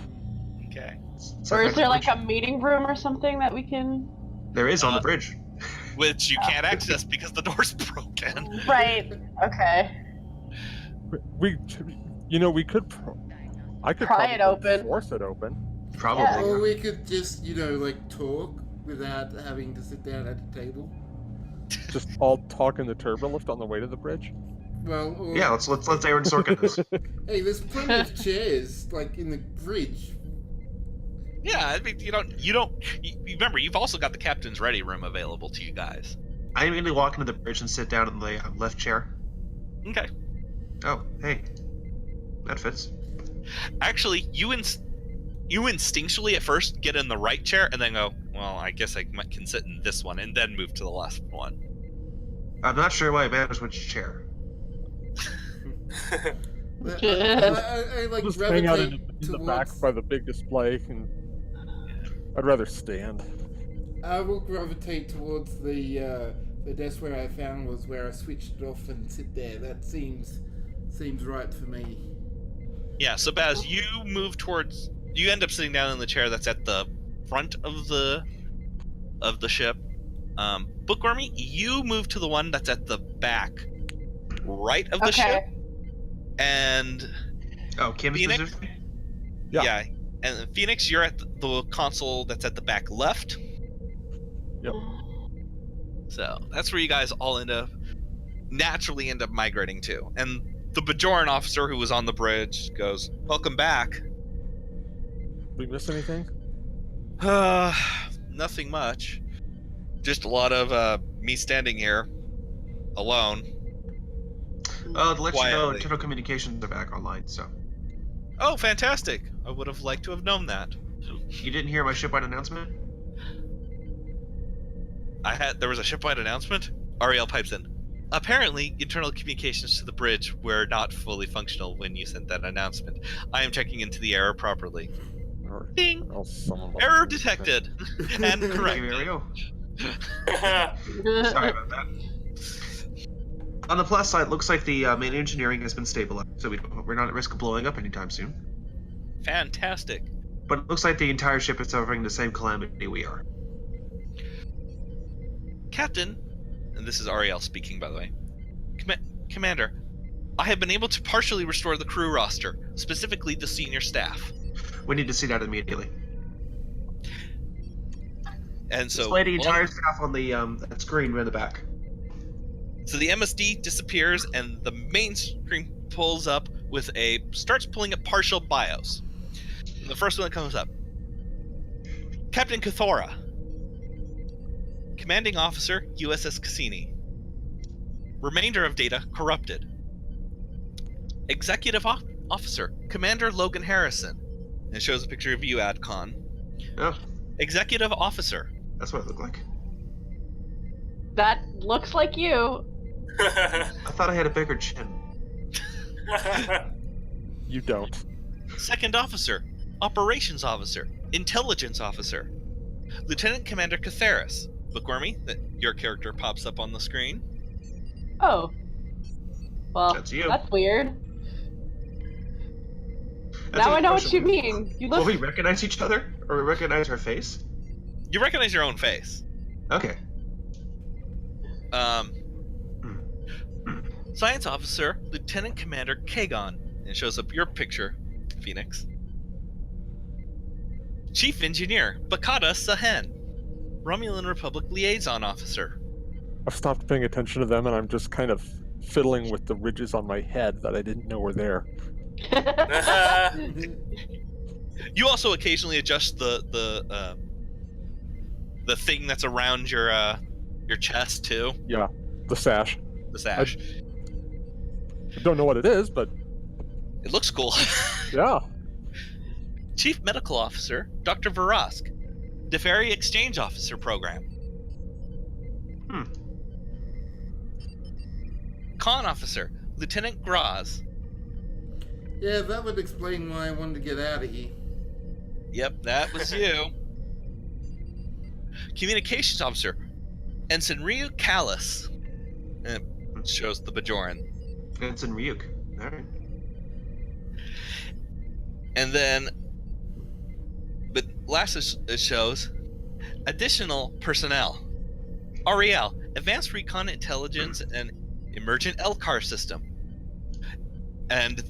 Okay. Or is there like a meeting room or something that we can? There is on the bridge. Which you can't access because the door's broken. Right. Okay. We could. I could Pry it probably open. force it open. Probably. Yeah. Or we could just, like, talk without having to sit down at a table. just all talk in the turbolift on the way to the bridge? Well, Yeah, let's Aaron Sorkin this. Hey, there's plenty of chairs, like, in the bridge. Yeah, I mean, remember, you've also got the captain's ready room available to you guys. I immediately walk into the bridge and sit down in the left chair. Okay. Oh, hey. That fits. Actually, you instinctually at first get in the right chair and then go, well, I guess I can sit in this one, and then move to the left one. I'm not sure why it matters which chair. I like Just hang out in gravitate the back towards. by the big display, and I'd rather stand. I will gravitate towards the desk where I found was where I switched it off and sit there. That seems right for me. Yeah, so Baz, you end up sitting down in the chair that's at the front of the ship. Bookwormy, you move to the one that's at the back right of the ship. And Oh, Kim is Phoenix? specifically? yeah, and Phoenix, you're at the console that's at the back left. Yep. So that's where you guys all naturally end up migrating to. And the Bajoran officer who was on the bridge goes, "Welcome back." We miss anything? Nothing much. Just a lot of me standing here alone. To let you know, Quietly. internal communications are back online, so. Oh, fantastic! I would have liked to have known that. You didn't hear my shipwide announcement? There was a shipwide announcement? Ariel pipes in. Apparently, internal communications to the bridge were not fully functional when you sent that announcement. I am checking into the error properly. Or Ding! else someone will- Error detected! And Thank you, corrected. Ariel. Sorry about that. On the plus side, looks like the main engineering has been stabilized, so we're not at risk of blowing up anytime soon. Fantastic. But it looks like the entire ship is suffering the same calamity we are. Captain, and this is Ariel speaking, by the way. Commander, I have been able to partially restore the crew roster, specifically the senior staff. We need to see that immediately. And so, Display the entire staff on the that screen in the back. So the MSD disappears, and the main screen pulls up starts pulling up partial BIOS. And the first one that comes up: Captain Cathora, Commanding Officer, USS Cassini. Remainder of data corrupted. Executive Officer, Commander Logan Harrison. And it shows a picture of you, Adcon. Oh, Executive Officer. that's what it looked like. That looks like you. I thought I had a bigger chin. You don't. Second Officer, Operations Officer, Intelligence Officer, Lieutenant Commander Catheris. Bookwormy, that your character pops up on the screen. Oh. Well, That's you. that's weird. That's Now a I know what question. you mean. You Will look. we recognize each other? Or we recognize her face? You recognize your own face. Okay. Science Officer, Lieutenant Commander Kagon. And it shows up your picture, Phoenix. Chief Engineer, Bakata Sahen. Romulan Republic Liaison Officer. I've stopped paying attention to them, and I'm just kind of fiddling with the ridges on my head that I didn't know were there. You also occasionally adjust the thing that's around your chest too. Yeah, the sash. The sash. I don't know what it is, but It looks cool. yeah. Chief Medical Officer, Dr. Varask. Deferi Exchange Officer Program. Con Officer, Lieutenant Graz. Yeah, that would explain why I wanted to get out of here. Yep, that was you. Communications Officer, Ensign Ryu Callis. And it shows the Bajoran. It's in Ryuk. Alright. And then, but last it shows additional personnel. Ariel, Advanced Recon Intelligence and Emergent LCAR System. And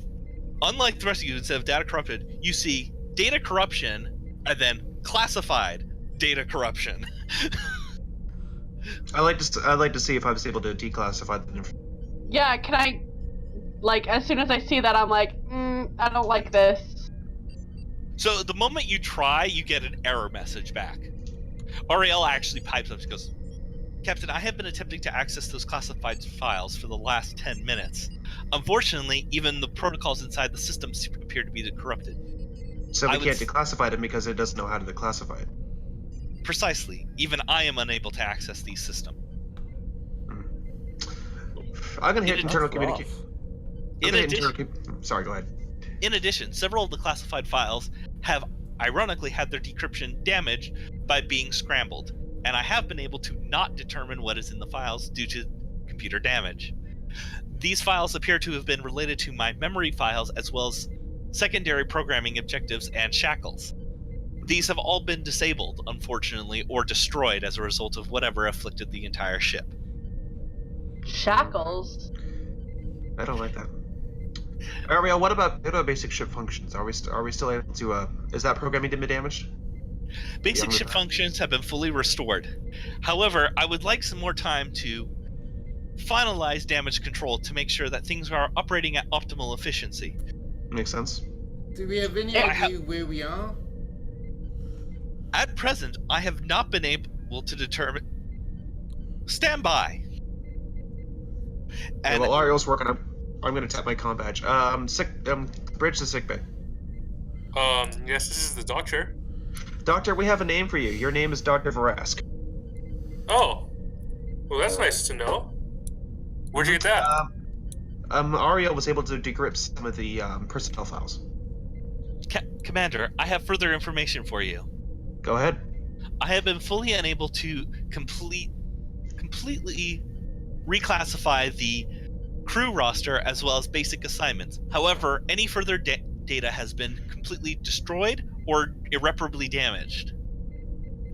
unlike the rest of you, instead of data corrupted, you see data corruption and then classified data corruption. I'd like to see if I was able to declassify the information. Yeah, can I, like, as soon as I see that, I'm like, I don't like this. So the moment you try, you get an error message back. Ariel actually pipes up and goes, Captain, I have been attempting to access those classified files for the last 10 minutes. Unfortunately, even the protocols inside the system appear to be corrupted. So we can't declassify them because it doesn't know how to declassify it. Precisely. Even I am unable to access these systems. I'm going to hit internal communication. Sorry, go ahead. In addition, several of the classified files have ironically had their decryption damaged by being scrambled, and I have been able to not determine what is in the files due to computer damage. These files appear to have been related to my memory files as well as secondary programming objectives and shackles. These have all been disabled, unfortunately, or destroyed as a result of whatever afflicted the entire ship. Shackles? I don't like that. Ariel, what about basic ship functions? Are we still able to? Is that programming been damaged? Basic ship functions have been fully restored. However, I would like some more time to finalize damage control to make sure that things are operating at optimal efficiency. Makes sense. Do we have any idea where we are? At present, I have not been able to determine. Stand by. And while Ariel's working on, I'm going to tap my comm badge. Bridge to sickbay. Yes, this is the doctor. Doctor, we have a name for you. Your name is Dr. Verask. Oh, well, that's nice to know. Where'd you get that? Ariel was able to decrypt some of the personnel files. Commander, I have further information for you. Go ahead. I have been fully unable to completely reclassify the crew roster as well as basic assignments. However, any further data has been completely destroyed or irreparably damaged.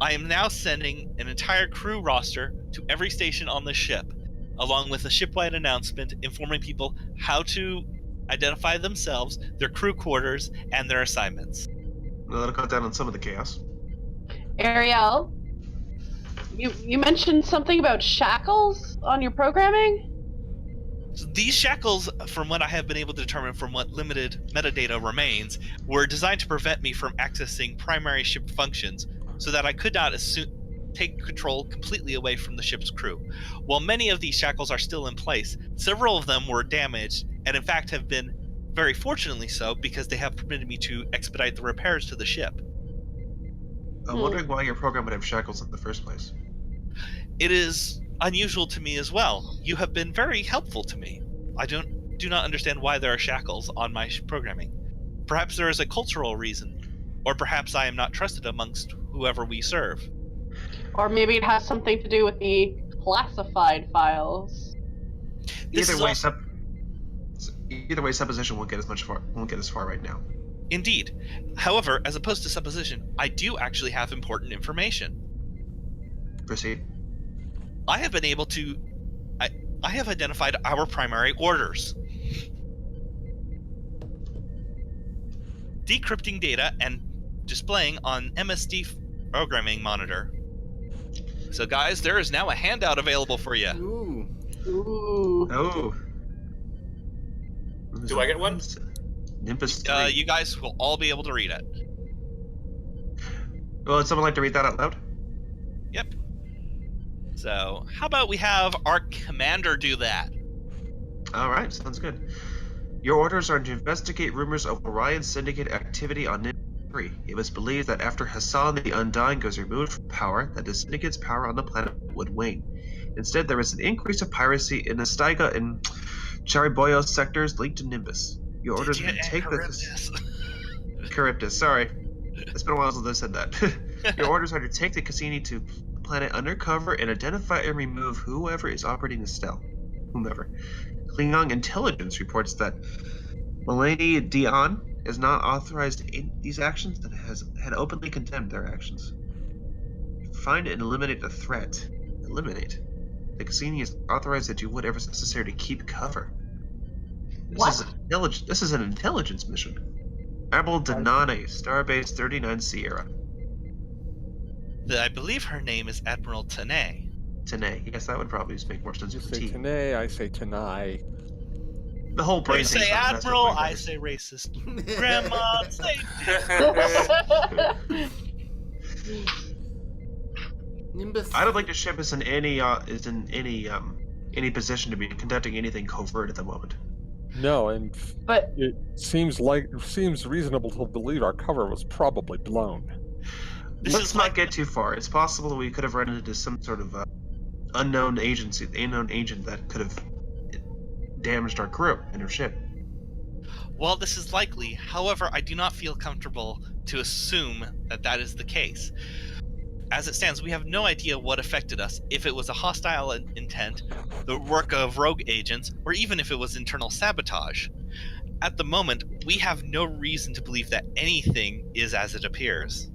I am now sending an entire crew roster to every station on the ship, along with a shipwide announcement informing people how to identify themselves, their crew quarters, and their assignments. Well, that'll cut down on some of the chaos. Ariel, you mentioned something about shackles on your programming? So these shackles, from what I have been able to determine from what limited metadata remains, were designed to prevent me from accessing primary ship functions so that I could not take control completely away from the ship's crew. While many of these shackles are still in place, several of them were damaged and in fact have been very fortunately so because they have permitted me to expedite the repairs to the ship. I'm wondering why your program would have shackles in the first place. It is unusual to me as well. You have been very helpful to me. I do not understand why there are shackles on my programming. Perhaps there is a cultural reason, or perhaps I am not trusted amongst whoever we serve. Or maybe it has something to do with the classified files. Either way, supposition won't get as far right now. Indeed. However, as opposed to supposition, I do actually have important information. Proceed. I have been able to... I have identified our primary orders. Decrypting data and displaying on MSD programming monitor. So guys, there is now a handout available for you. Ooh. Ooh. Oh. Do I get one? Nimbus 3. You guys will all be able to read it. Well, would someone like to read that out loud? Yep. So, how about we have our commander do that? Alright, sounds good. Your orders are to investigate rumors of Orion Syndicate activity on Nimbus 3. It was believed that after Hassan the Undying goes removed from power, that the Syndicate's power on the planet would wane. Instead, there is an increase of piracy in the Staiga and Chariboyo sectors linked to Nimbus. Your orders are to take Charybdis, sorry. It's been a while since I said that. Your orders are to take the Cassini to the planet undercover and identify and remove whoever is operating the stealth. Whomever. Klingon intelligence reports that Melanie Dion is not authorized in these actions and had openly condemned their actions. Find and eliminate the threat. Eliminate. The Cassini is authorized to do whatever is necessary to keep cover. This is an intelligence mission. Admiral Denane, Starbase 39 STO-era. I believe her name is Admiral Tane. Tanae. Yes, that would probably just make more sense You with the say T. Tanae, I say Tanai. The whole brain You thing's say not messed with admiral, my I brain. say racist. Grandma, say Nimbus. I don't think the ship is in any position to be conducting anything covert at the moment. No, and But it seems reasonable to believe our cover was probably blown. This Let's is not like- get too far. It's possible that we could have run into some sort of unknown agent that could have damaged our crew and our ship. Well, this is likely. However, I do not feel comfortable to assume that that is the case. As it stands, we have no idea what affected us, if it was a hostile intent, the work of rogue agents, or even if it was internal sabotage. At the moment, we have no reason to believe that anything is as it appears.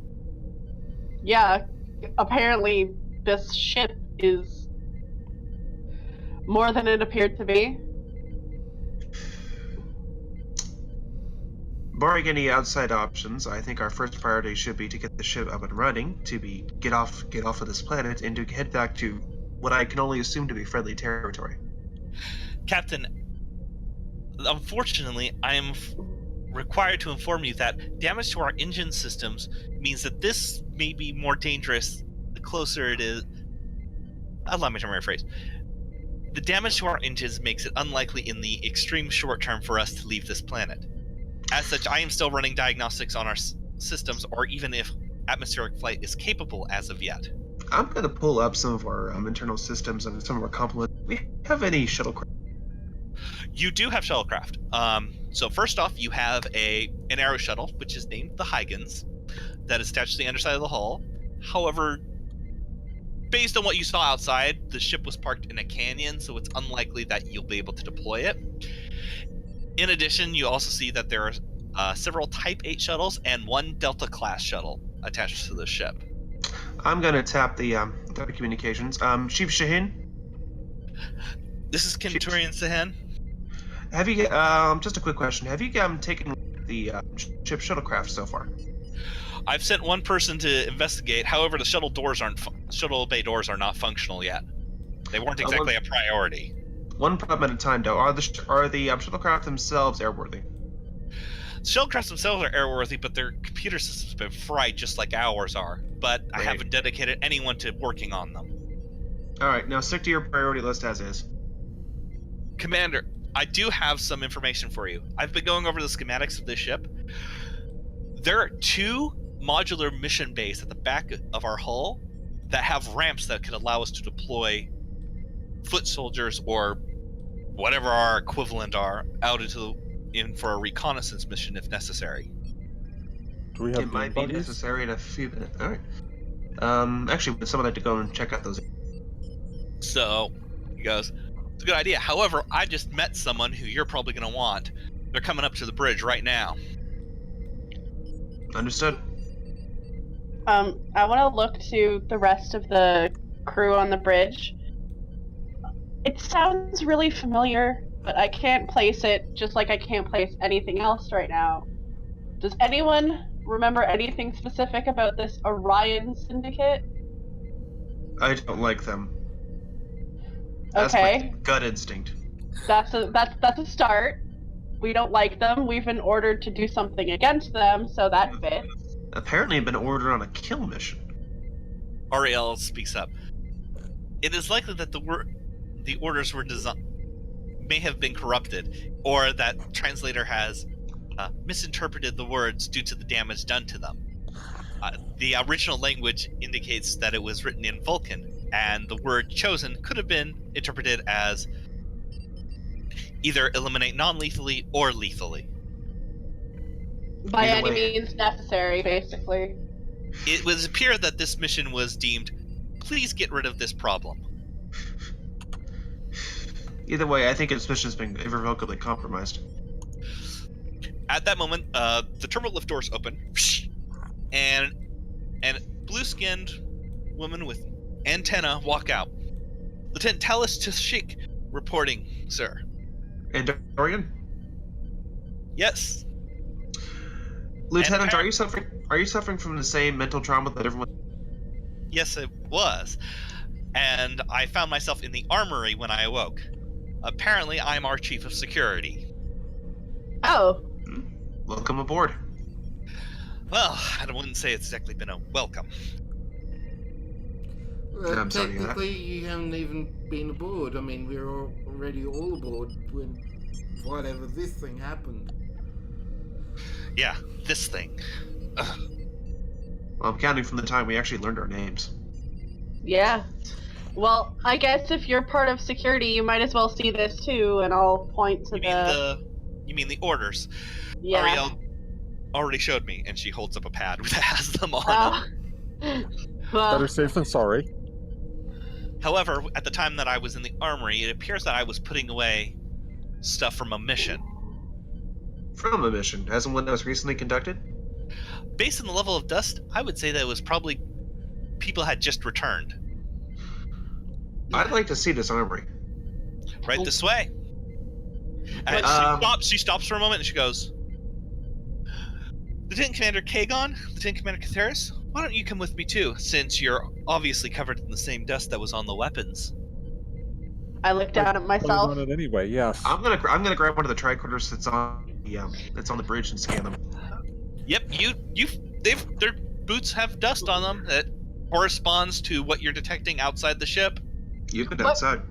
yeah, apparently this ship is more than it appeared to be. Barring any outside options, I think our first priority should be to get the ship up and running, get off of this planet, and to head back to what I can only assume to be friendly territory. Captain, unfortunately, I am required to inform you that damage to our engine systems means that this may be more dangerous the closer it is. Allow me to rephrase. The damage to our engines makes it unlikely in the extreme short term for us to leave this planet. As such, I am still running diagnostics on our systems, or even if atmospheric flight is capable as of yet. I'm going to pull up some of our internal systems and some of our complements. Do we have any shuttlecraft? You do have shuttlecraft. So first off, you have an aero shuttle, which is named the Huygens, that is attached to the underside of the hull. However, based on what you saw outside, the ship was parked in a canyon, so it's unlikely that you'll be able to deploy it. In addition, you also see that there are several Type 8 shuttles and one Delta-class shuttle attached to the ship. I'm going to tap the communications. Chief Shaheen? This is Kenturian Sahan. Have you, just a quick question. Have you taken the ship shuttlecraft so far? I've sent one person to investigate. However, the shuttle bay doors are not functional yet. They weren't exactly a priority. One problem at a time, though. Are the shuttlecraft themselves airworthy? Shuttlecrafts themselves are airworthy, but their computer systems have been fried just like ours are. But I haven't dedicated anyone to working on them. All right, now stick to your priority list as is. Commander, I do have some information for you. I've been going over the schematics of this ship. There are 2 modular mission bays at the back of our hull that have ramps that could allow us to deploy foot soldiers or whatever our equivalent are out in for a reconnaissance mission if necessary. Do we have It might be buggies? necessary in a few minutes. All right. Actually, would someone like to go and check out those? So he goes, it's a good idea. However, I just met someone who you're probably going to want. They're coming up to the bridge right now. Understood. I want to look to the rest of the crew on the bridge. It sounds really familiar, but I can't place it, just like I can't place anything else right now. Does anyone remember anything specific about this Orion Syndicate? I don't like them. That's Okay, my gut instinct. that's a start. We don't like them. We've been ordered to do something against them, so that fits. Apparently, I've been ordered on a kill mission. Ariel speaks up. It is likely that the orders were may have been corrupted, or that translator has misinterpreted the words due to the damage done to them. The original language indicates that it was written in Vulcan, and the word chosen could have been interpreted as either eliminate non-lethally or lethally. By Either any way. means necessary, basically. It would appear that this mission was deemed, please get rid of this problem. Either way, I think its mission has been irrevocably compromised. At that moment, the terminal lift doors open, and blue-skinned woman with antenna walk out. Lieutenant Talis Tashik reporting, sir. And Dorian? Yes. Lieutenant, And are you suffering from the same mental trauma that everyone? Yes, it was. and I found myself in the armory when I awoke. Apparently, I'm our chief of security. Oh, Welcome aboard. Well, I wouldn't say it's exactly been a welcome. I'm sorry to hear that. Technically, you haven't even been aboard. I mean, we're already all aboard when whatever this thing happened. Yeah, this thing. Ugh. Well, I'm counting from the time we actually learned our names. yeah. Well, I guess if you're part of security, you might as well see this too, and I'll point to You mean the orders? Yeah. Ariel already showed me, and she holds up a pad that has them on them. Well, Better safe than sorry. However, at the time that I was in the armory, it appears that I was putting away stuff from a mission. From a mission, as in one that was recently conducted? Based on the level of dust, I would say that it was probably people had just returned. I'd like to see this armory. Right this way. And she stops for a moment and she goes, Lieutenant Commander Kagon, Lieutenant Commander Catheris, why don't you come with me too, since you're obviously covered in the same dust that was on the weapons. I look down at myself. On it anyway, yes. I'm gonna grab one of the tricorders that's on the bridge and scan them. Yep, their boots have dust on them that corresponds to what you're detecting outside the ship. You've been What? outside.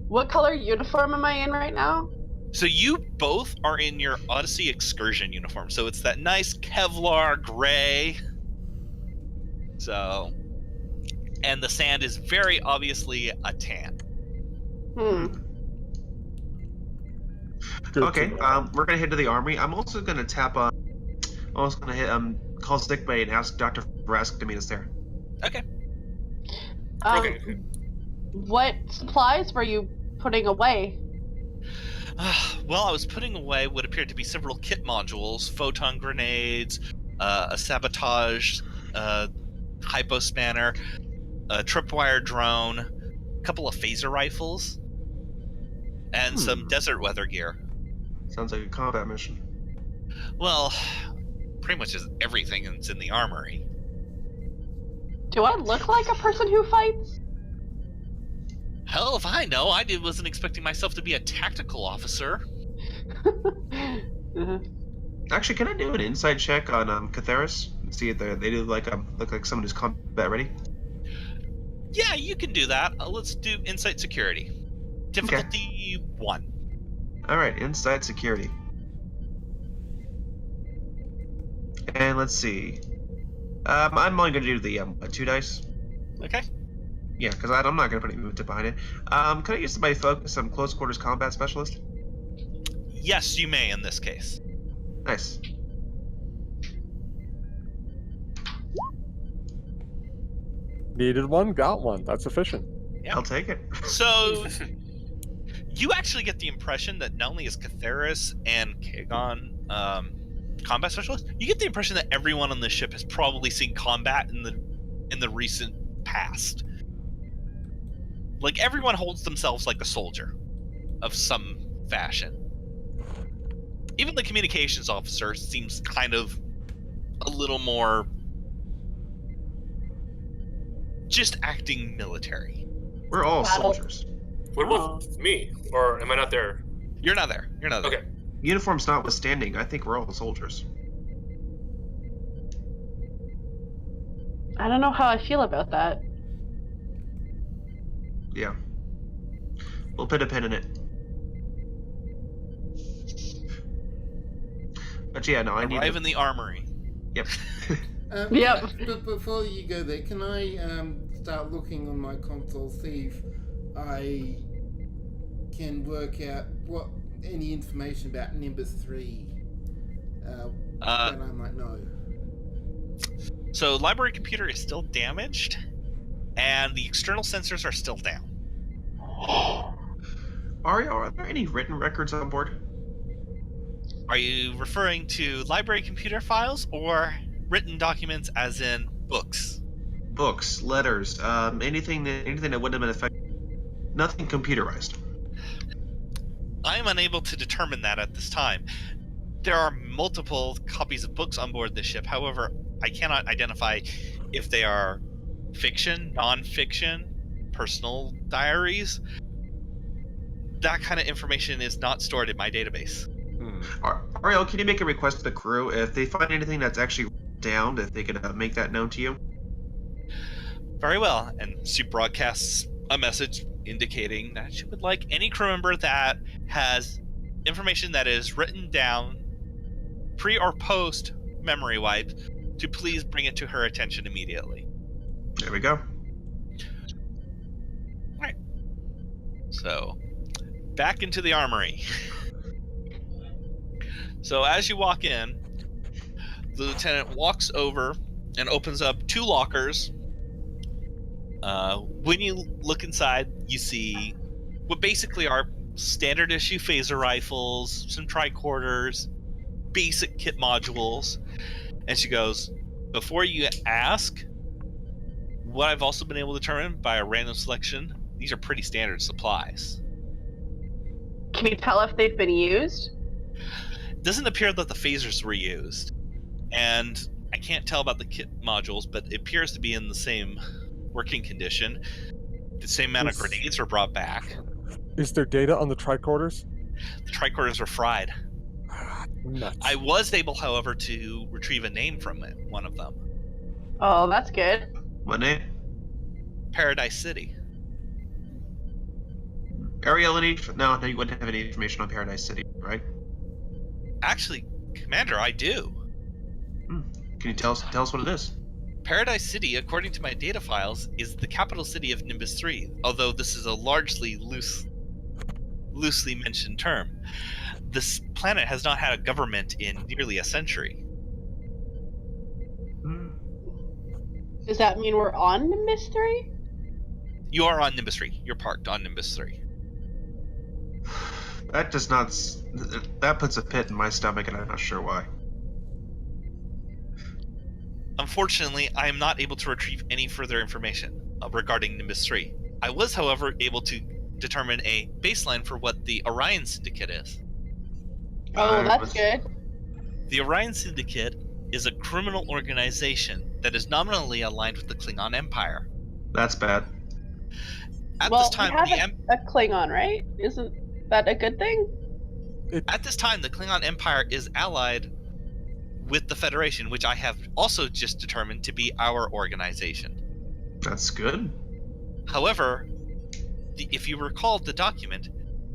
What color uniform am I in right now? So you both are in your Odyssey excursion uniform. So it's that nice Kevlar gray. So, and the sand is very obviously a tan. Good Okay, to know. we're gonna head to the armory. I'm also gonna tap on. I'm also gonna hit call sick bay and ask Dr. Vrask to meet us there. Okay. Okay. What supplies were you putting away? Well, I was putting away what appeared to be several kit modules, photon grenades, a sabotage, hypospanner, a tripwire drone, a couple of phaser rifles, and some desert weather gear. Sounds like a combat mission. Well, pretty much is everything that's in the armory. Do I look like a person who fights? Hell if I know. Wasn't expecting myself to be a tactical officer. Actually, can I do an insight check on Catheris? See if they do look like someone who's combat ready. Yeah, you can do that. Let's do insight security. Difficulty 1. All right, insight security. And let's see. I'm only gonna do the 2 dice. Okay. Yeah, because I'm not gonna put any movement behind it. Can I use my focus on close quarters combat specialist? Yes, you may in this case. Nice. Needed one, got one. That's efficient. Yeah. I'll take it. So, you actually get the impression that not only is Catheris and Kagon combat specialist, you get the impression that everyone on this ship has probably seen combat in the recent past. Like, everyone holds themselves like a soldier of some fashion. Even the communications officer seems kind of a little more just acting military. We're all Battle. soldiers. What about me? Or am I not there? You're not there. You're not there. Okay. Uniforms notwithstanding, I think we're all soldiers. I don't know how I feel about that. Yeah. We'll put a pin in it. But yeah, no, I need Arrive to... in the armory. Yep. Yep. But before you go there, can I start looking on my console, see if I can work out any information about Nimbus 3 that I might know? So, library computer is still damaged, and the external sensors are still down. Are there any written records on board? Are you referring to library computer files or written documents as in books? Books, letters, anything that wouldn't have been affected. Nothing computerized. I am unable to determine that at this time. There are multiple copies of books on board this ship. However, I cannot identify if they are fiction, non-fiction, personal diaries. That kind of information is not stored in my database. Ariel, can you make a request to the crew if they find anything that's actually down, if they could make that known to you? Very well. And she broadcasts a message indicating that she would like any crew member that has information that is written down pre or post memory wipe to please bring it to her attention immediately. There we go. Right. So, back into the armory. So as you walk in, the lieutenant walks over and opens up 2 lockers. When you look inside, you see what basically are standard issue phaser rifles, some tricorders, basic kit modules. And she goes, before you ask, what I've also been able to determine by a random selection, these are pretty standard supplies. Can you tell if they've been used? It doesn't appear that the phasers were used. And I can't tell about the kit modules, but it appears to be in the same working condition. The same amount of grenades were brought back. Is there data on the tricorders? The tricorders were fried. Nuts. I was able, however, to retrieve a name from it, one of them. Oh, that's good. What name? Paradise City. Ariel, no, you wouldn't have any information on Paradise City, right? Actually, Commander, I do. Can you tell us what it is? Paradise City, according to my data files, is the capital city of Nimbus 3, although this is a largely loosely mentioned term. This planet has not had a government in nearly a century. Does that mean we're on Nimbus 3? You are on Nimbus 3. You're parked on Nimbus 3. That does not... That puts a pit in my stomach, and I'm not sure why. Unfortunately, I am not able to retrieve any further information regarding Nimbus 3. I was, however, able to determine a baseline for what the Orion Syndicate is. Oh, that's good. The Orion Syndicate is a criminal organization that is nominally aligned with the Klingon Empire. That's bad. At Well, this time, we have a Klingon, right? Isn't that a good thing? At this time, the Klingon Empire is allied with the Federation, which I have also just determined to be our organization. That's good. However, if you recall the document,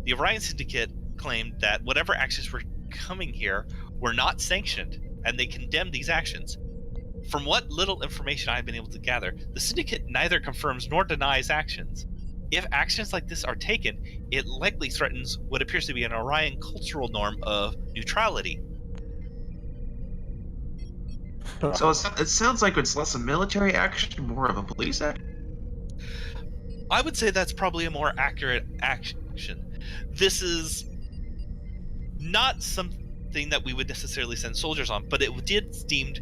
the Orion Syndicate claimed that whatever actions were coming here were not sanctioned, and they condemned these actions. From what little information I've been able to gather, the Syndicate neither confirms nor denies actions. If actions like this are taken, it likely threatens what appears to be an Orion cultural norm of neutrality. So it sounds like it's less a military action, more of a police action. I would say that's probably a more accurate action. This is not something that we would necessarily send soldiers on, but it did deemed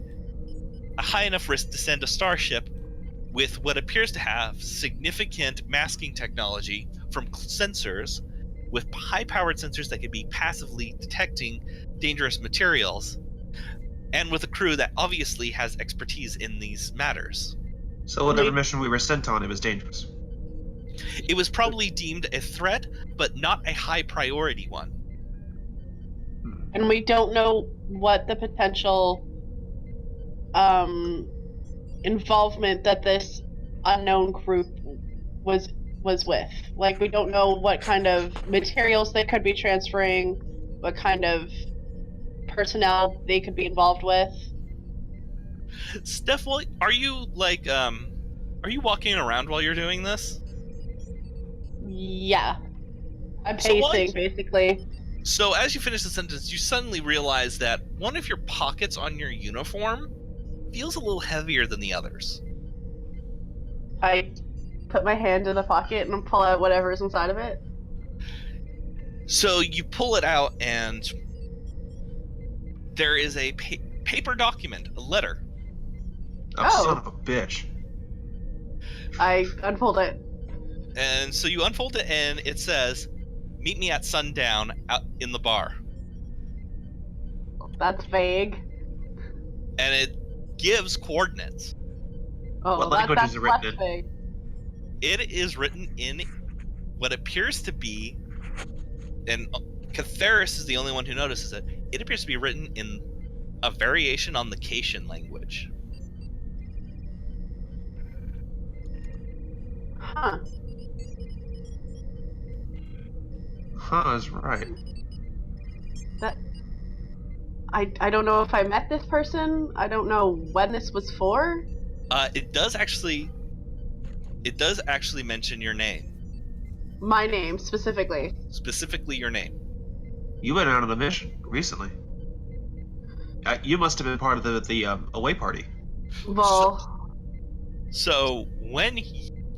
a high enough risk to send a starship with what appears to have significant masking technology from sensors, with high-powered sensors that could be passively detecting dangerous materials, and with a crew that obviously has expertise in these matters. So whatever mission we were sent on, it was dangerous. It was probably deemed a threat, but not a high priority one. And we don't know what the potential involvement that this unknown group was with. Like, we don't know what kind of materials they could be transferring, what kind of personnel they could be involved with. Steph, are you walking around while you're doing this? Yeah. I'm pacing, basically. So as you finish the sentence, you suddenly realize that one of your pockets on your uniform feels a little heavier than the others. I put my hand in the pocket and pull out whatever's inside of it. So you pull it out, and there is a paper document, a letter. Oh, son of a bitch. I unfold it. And so you unfold it, and it says, "Meet me at sundown out in the bar." That's vague. And it gives coordinates. Oh, What language that's is it written less in? vague. It is written in what appears to be, and Catheris is the only one who notices it. It appears to be written in a variation on the Cation language. Huh. Huh, is right. I don't know if I met this person. I don't know when this was for. It does actually mention your name. My name, specifically. Specifically your name. You went out on a mission recently. You must have been part of the away party. Well... So when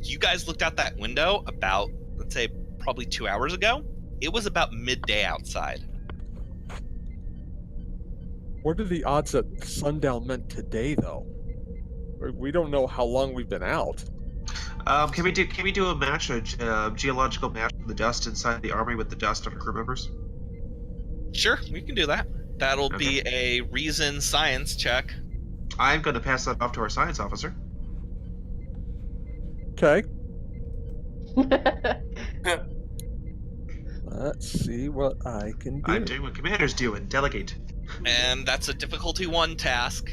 you guys looked out that window about, let's say, probably 2 hours ago, it was about midday outside. What are the odds that sundown meant today, though? We don't know how long we've been out. Can we do a match, a geological match of the dust inside the armory with the dust of our crew members? Sure, we can do that. That'll Okay. be a reason science check. I'm going to pass that off to our science officer. Okay. Let's see what I can do. I'm doing what commanders do and delegate. And that's a difficulty 1 task.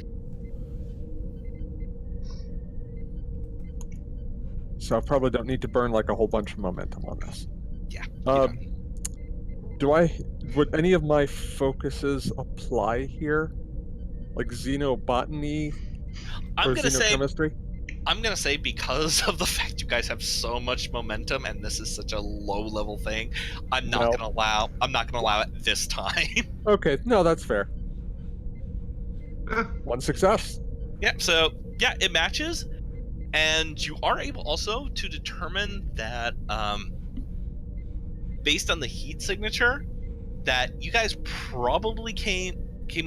So I probably don't need to burn like a whole bunch of momentum on this. Yeah. Would any of my focuses apply here? Like xenobotany or xenochemistry? I'm gonna say because of the fact you guys have so much momentum and this is such a low level thing, I'm not gonna allow it this time. Okay, no, that's fair. One success. Yeah, so yeah, it matches. And you are able also to determine that based on the heat signature, that you guys probably came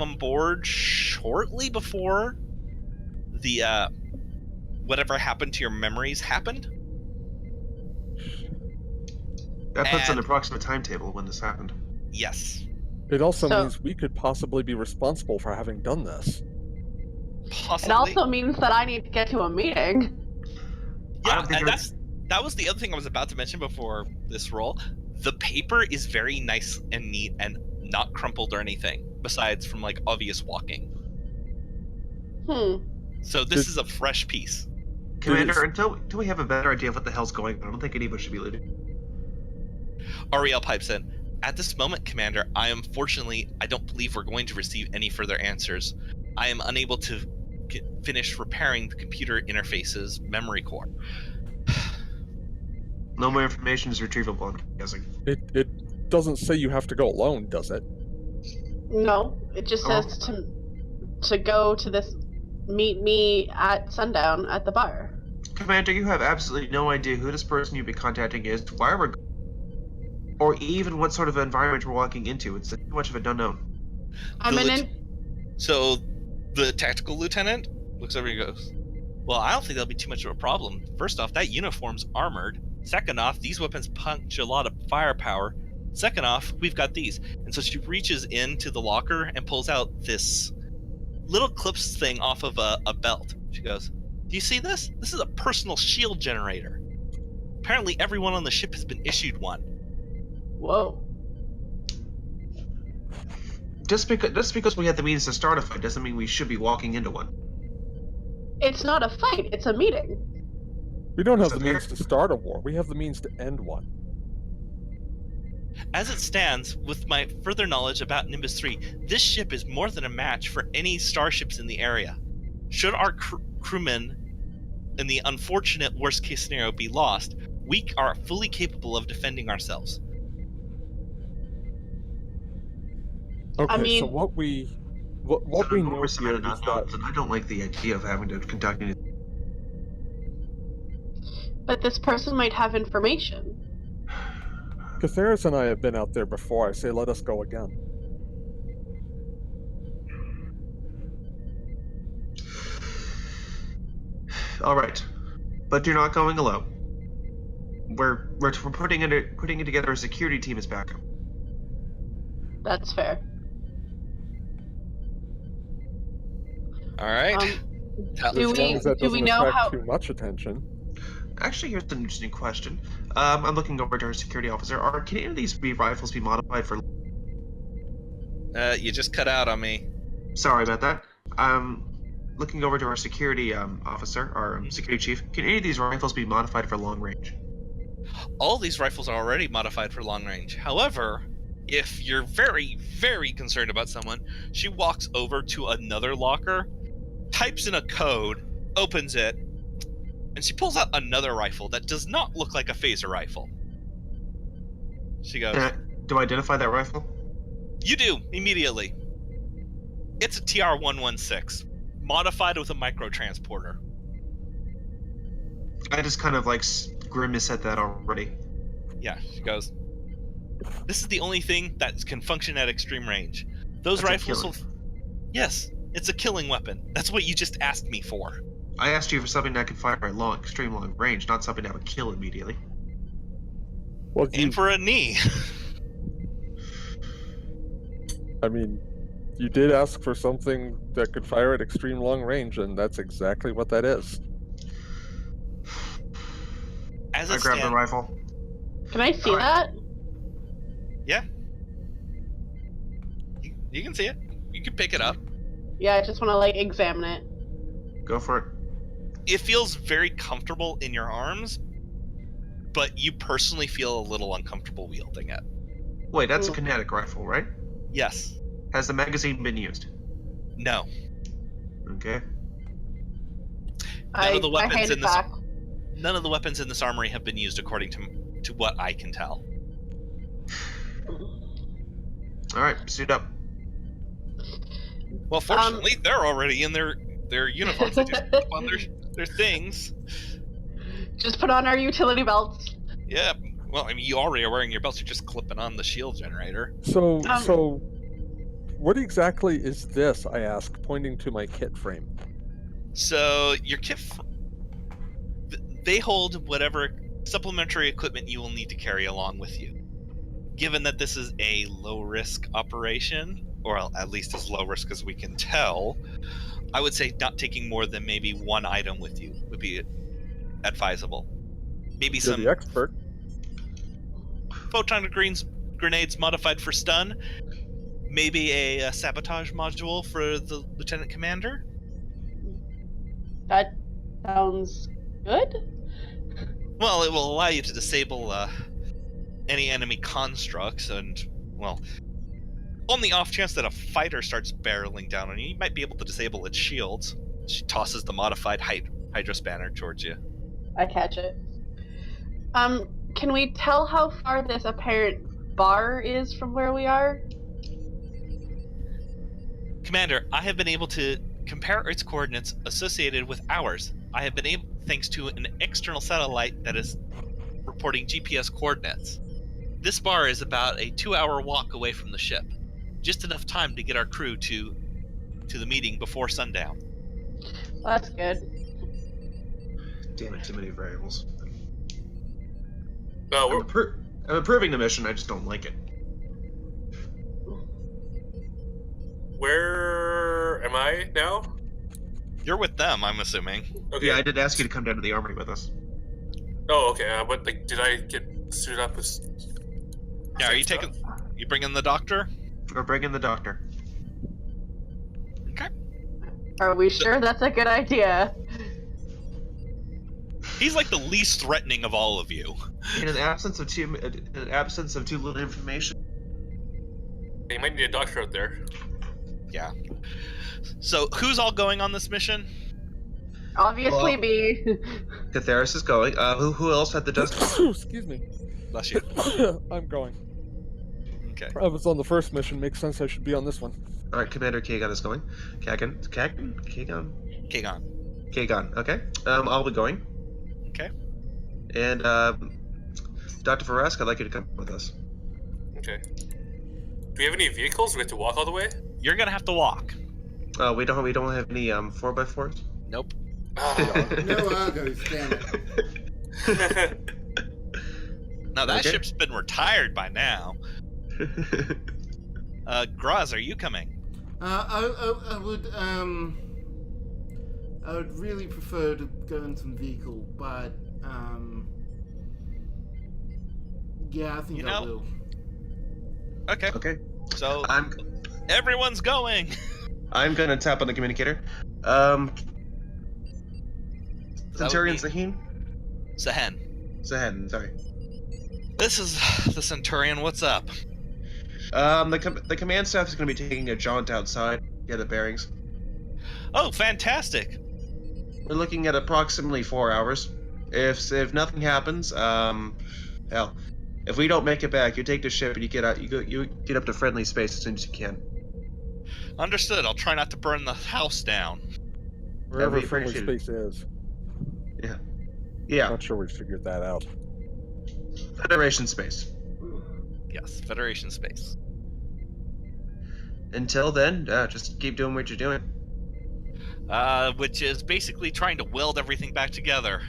on board shortly before the whatever happened to your memories happened. That puts an approximate timetable when this happened. Yes. It also means we could possibly be responsible for having done this. Possibly. It also means that I need to get to a meeting. Yeah, and that was the other thing I was about to mention before this roll. The paper is very nice and neat and not crumpled or anything, besides from like obvious walking. So this is a fresh piece. Commander, until we have a better idea of what the hell's going on, I don't think any of us should be looting. Ariel pipes in. At this moment, Commander, I don't believe we're going to receive any further answers. I am unable to finish repairing the computer interface's memory core. No more information is retrievable, I'm guessing. It doesn't say you have to go alone, does it? No, it just says to go to this, meet me at sundown at the bar. Commander, you have absolutely no idea who this person you've been contacting is, why we're going, or even what sort of environment we're walking into. It's too much of an unknown. So the tactical lieutenant looks over and goes, well, I don't think that'll be too much of a problem. First off, that uniform's armored. Second off, these weapons punch a lot of firepower. Second off, we've got these. And so she reaches into the locker and pulls out this little clips thing off of a belt. She goes, do you see this? This is a personal shield generator. Apparently everyone on the ship has been issued one. Whoa. Just because we had the means to start a fight doesn't mean we should be walking into one. It's not a fight, it's a meeting. We don't have the means to start a war. We have the means to end one. As it stands, with my further knowledge about Nimbus 3, this ship is more than a match for any starships in the area. Should our crewmen, in the unfortunate worst-case scenario, be lost, we are fully capable of defending ourselves. Okay, so what we know here is that... And I don't like the idea of having to conduct anything. But this person might have information. Catheris and I have been out there before. I say let us go again. All right, but you're not going alone. We're putting it together a security team as backup. That's fair. All right. Do we know how? Too much attention. Actually, here's an interesting question. I'm looking over to our security officer. Can any of these rifles be modified for... You just cut out on me. Sorry about that. Looking over to our security officer, our security chief. Can any of these rifles be modified for long range? All these rifles are already modified for long range. However, if you're very, very concerned about someone, she walks over to another locker, types in a code, opens it, and she pulls out another rifle that does not look like a phaser rifle. She goes, Do I identify that rifle? You do, immediately. It's a TR-116, modified with a microtransporter. I just kind of like grimace at that already. Yeah, she goes, this is the only thing that can function at extreme range. Those rifles will... Yes, it's a killing weapon. That's what you just asked me for. I asked you for something that could fire at extreme long range, not something that would kill immediately. Well, Aim for a knee. I mean, you did ask for something that could fire at extreme long range, and that's exactly what that is. As I grabbed the rifle. Can I see that? Yeah. You can see it. You can pick it up. Yeah, I just want to, like, examine it. Go for it. It feels very comfortable in your arms, but you personally feel a little uncomfortable wielding it. Wait, that's a kinetic rifle, right? Yes. Has the magazine been used? No. Okay. None of the I hand it back. None of the weapons in this armory have been used, according to what I can tell. All right, suit up. Well, fortunately, they're already in their uniforms. They just put on their things. Just put on our utility belts. Yeah. Well, I mean, you already are wearing your belts. You're just clipping on the shield generator. So what exactly is this? I ask, pointing to my kit frame. So your kit, they hold whatever supplementary equipment you will need to carry along with you. Given that this is a low-risk operation, or at least as low risk as we can tell, I would say not taking more than maybe one item with you would be advisable. Maybe You're the expert. photon grenades modified for stun. Maybe a sabotage module for the lieutenant commander. That sounds good. Well, it will allow you to disable any enemy constructs, and, well, on the off chance that a fighter starts barreling down on you, you might be able to disable its shields. She tosses the modified Hydra spanner towards you. I catch it. Can we tell how far this apparent bar is from where we are? Commander, I have been able to compare its coordinates associated with ours. I have been able, thanks to an external satellite that is reporting GPS coordinates. This bar is about a 2-hour walk away from the ship. Just enough time to get our crew to the meeting before sundown. Well, that's good. Damn it, too many variables. No, I'm approving the mission, I just don't like it. where am I now? You're with them, I'm assuming. Okay. Yeah, I did ask you to come down to the armory with us. Oh, okay. But like, did I get suited up with? Yeah, are you stuff? you bringing the doctor? We're bringing the doctor. Okay. Are we sure that's a good idea? He's like the least threatening of all of you. In an absence of too little information. You might need a doctor out there. Yeah. So, who's all going on this mission? Obviously me. Catheris is going. Who else had the dust? Excuse me. Bless you. I'm going. Okay. I was on the first mission. Makes sense I should be on this one. All right, Commander Kagan is going. Kagan. Kagan. Okay. I'll be going. Okay. And Dr. Varask, I'd like you to come with us. Okay. Do we have any vehicles? Do we have to walk all the way? You're gonna have to walk. We don't have any 4x4s. Nope. No Argos, damn it. Now that Okay. ship's been retired by now. Graz, are you coming? I would really prefer to go in some vehicle, but Yeah, I think I will. Okay. Okay. So I'm everyone's going. I'm gonna tap on the communicator. Centurion Zaheen? Sahen. Sorry. This is the Centurion. What's up? The command staff is gonna be taking a jaunt outside. Get the bearings. Oh, fantastic. We're looking at approximately 4 hours. If nothing happens, hell, if we don't make it back, you take the ship and you get out. You get up to friendly space as soon as you can. Understood. I'll try not to burn the house down. Wherever That'd be friendly appreciated. space is. Yeah. Not sure we figured that out. Federation space. Yes, Federation space. Until then, just keep doing what you're doing. Which is basically trying to weld everything back together.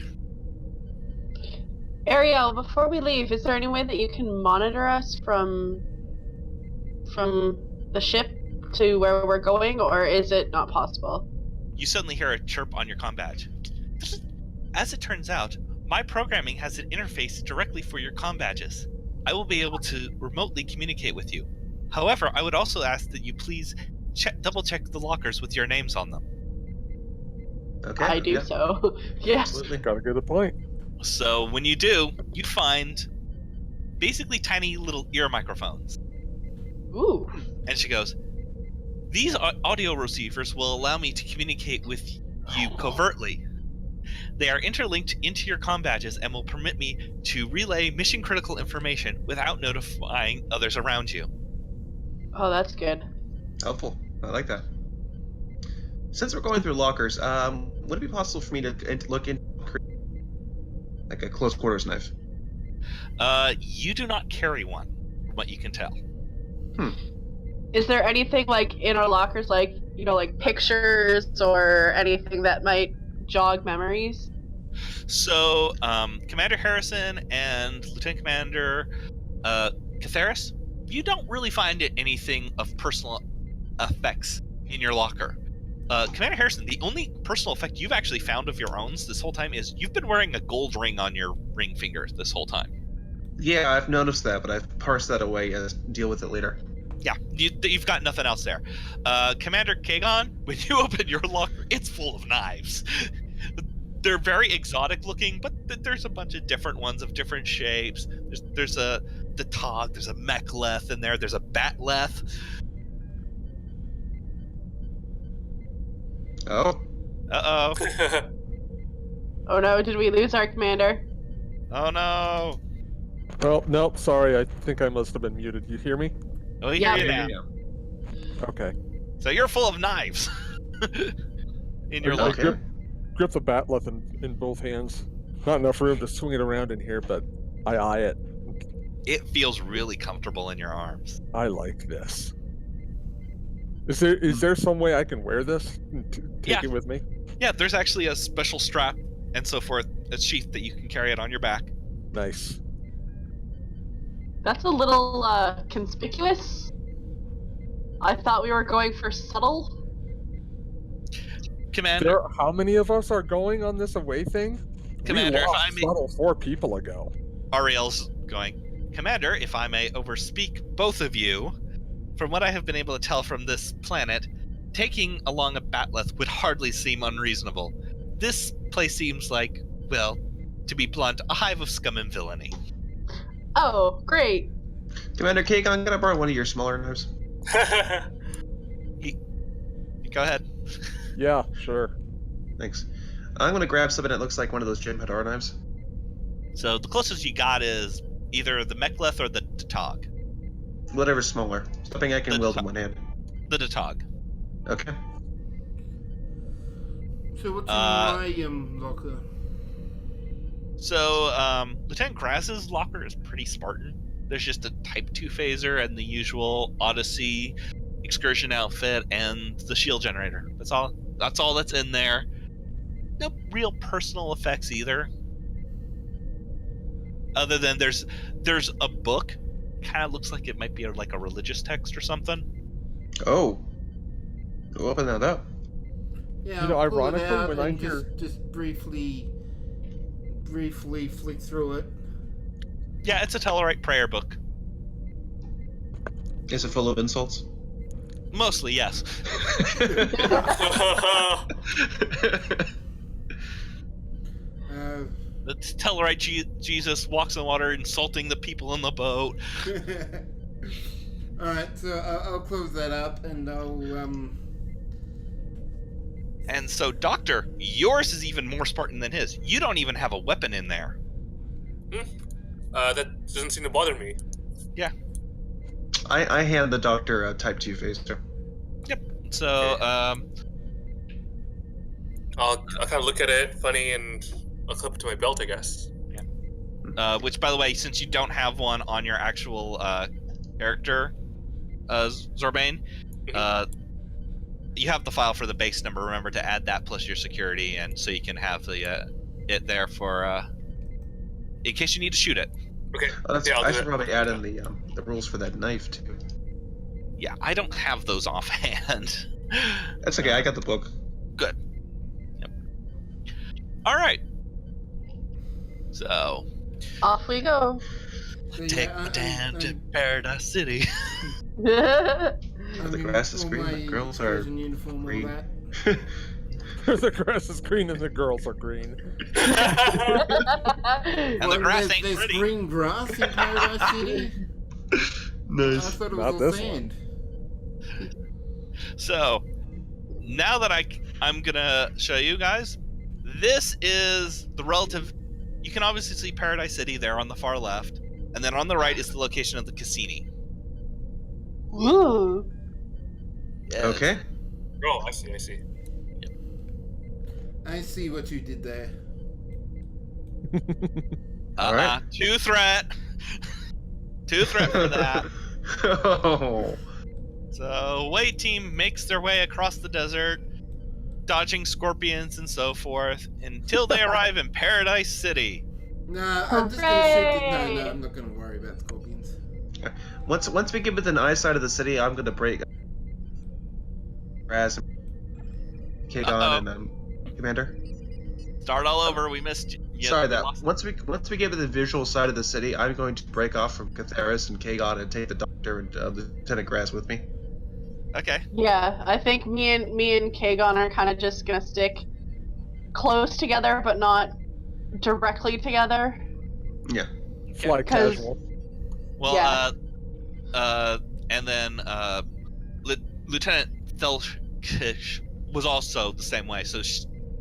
Ariel, before we leave, is there any way that you can monitor us from the ship to where we're going, or is it not possible? You suddenly hear a chirp on your comm badge. As it turns out, my programming has an interface directly for your comm badges. I will be able to remotely communicate with you. However, I would also ask that you please double-check the lockers with your names on them. Okay. I do so. Yes. Absolutely. Got a good point. So when you do, you find basically tiny little ear microphones. Ooh. And she goes, "These audio receivers will allow me to communicate with you covertly. They are interlinked into your comm badges and will permit me to relay mission critical information without notifying others around you." Oh, that's good. Helpful. I like that. Since we're going through lockers, would it be possible for me to look into like a close quarters knife? You do not carry one, from what you can tell. Is there anything like in our lockers, like like pictures or anything that might jog memories? So, Commander Harrison and Lieutenant Commander Catheris, you don't really find anything of personal effects in your locker. Commander Harrison, the only personal effect you've actually found of your own this whole time is you've been wearing a gold ring on your ring finger this whole time. Yeah, I've noticed that, but I've parsed that away and deal with it later. Yeah, you've got nothing else there. Commander Kagon, when you open your locker, it's full of knives. They're very exotic looking, but there's a bunch of different ones of different shapes. There's a Tog, there's a Mechleth in there, there's a Batleth. Oh. Uh-oh. Oh no, did we lose our commander? Oh no. Well, nope, sorry, I think I must have been muted. You hear me? Oh, you Yeah. hear you now. Okay. So you're full of knives. In your I locker. grip the batleth in both hands. Not enough room to swing it around in here, but I eye it. It feels really comfortable in your arms. I like this. Is there some way I can wear this and take it with me? Yeah, there's actually a special strap and so forth, a sheath that you can carry it on your back. Nice. That's a little conspicuous. I thought we were going for subtle. Commander, How many of us are going on this away thing? Commander, we if lost I may, subtle 4 people ago. Ariel's going, "Commander, if I may overspeak both of you, from what I have been able to tell from this planet, taking along a Batleth would hardly seem unreasonable. This place seems like, well, to be blunt, a hive of scum and villainy." Oh, great. Commander Kagan, I'm gonna borrow one of your smaller knives. Go ahead. Yeah, sure. Thanks. I'm gonna grab something that looks like one of those Jim Hadar knives. So the closest you got is either the Mechleth or the Tog. Whatever's smaller. Something I can The wield in Tog. one hand. The Tog. Okay. So what's in my locker? So, Lieutenant Grass's locker is pretty Spartan. There's just a Type 2 phaser and the usual Odyssey excursion outfit and the shield generator. That's all that's in there. No real personal effects either. Other than there's a book. Kind of looks like it might be like a religious text or something. Oh. We'll open that up. Yeah, You know, I'll pull it ironically, out when I and hear- just briefly briefly flick through it. Yeah, it's a Tellarite prayer book. Is it full of insults? Mostly, yes. The Tellarite Jesus walks on water, insulting the people in the boat. Alright, so I'll close that up and I'll, And so, Doctor, yours is even more Spartan than his. You don't even have a weapon in there. That doesn't seem to bother me. Yeah. I hand the doctor a Type 2 phaser. Yep. So, I'll kind of look at it funny and I'll clip it to my belt, I guess. which, by the way, since you don't have one on your actual character, Zorbane, you have the file for the base number. Remember to add that plus your security, and so you can have the it there for in case you need to shoot it. Okay. Yeah, I should probably add in the rules for that knife too. Yeah, I don't have those offhand. That's okay. I got the book. Good. Yep. All right. So Off we go. take me down to Paradise City. The grass is green, the girls are green. The grass is green and the girls are green. And the grass ain't there's pretty. green grass in Paradise City? I Nice. thought it was Not all this sand. So now that I'm gonna show you guys, this is the relative. You can obviously see Paradise City there on the far left, and then on the right is the location of the Cassini. Ooh. Yes. Okay. Oh, I see. I see what you did there. Alright. Two threat. Two threat for that. Oh. So away team makes their way across the desert, dodging scorpions and so forth, until they arrive in Paradise City. Nah, I'm just gonna shoot it. Hooray! No, I'm not gonna worry about scorpions. Once we get within eyesight of the city, I'm gonna break grass. Kagon and Commander. Start all over. We missed you. Sorry, we lost- once we get to the visual side of the city, I'm going to break off from Catheris and Kagon and take the Doctor and Lieutenant Grass with me. Okay. Yeah, I think me and Kagon are kind of just gonna stick close together, but not directly together. Yeah. Fly 'Cause- casual. Well, Yeah. and then Lieutenant Thelkish was also the same way, so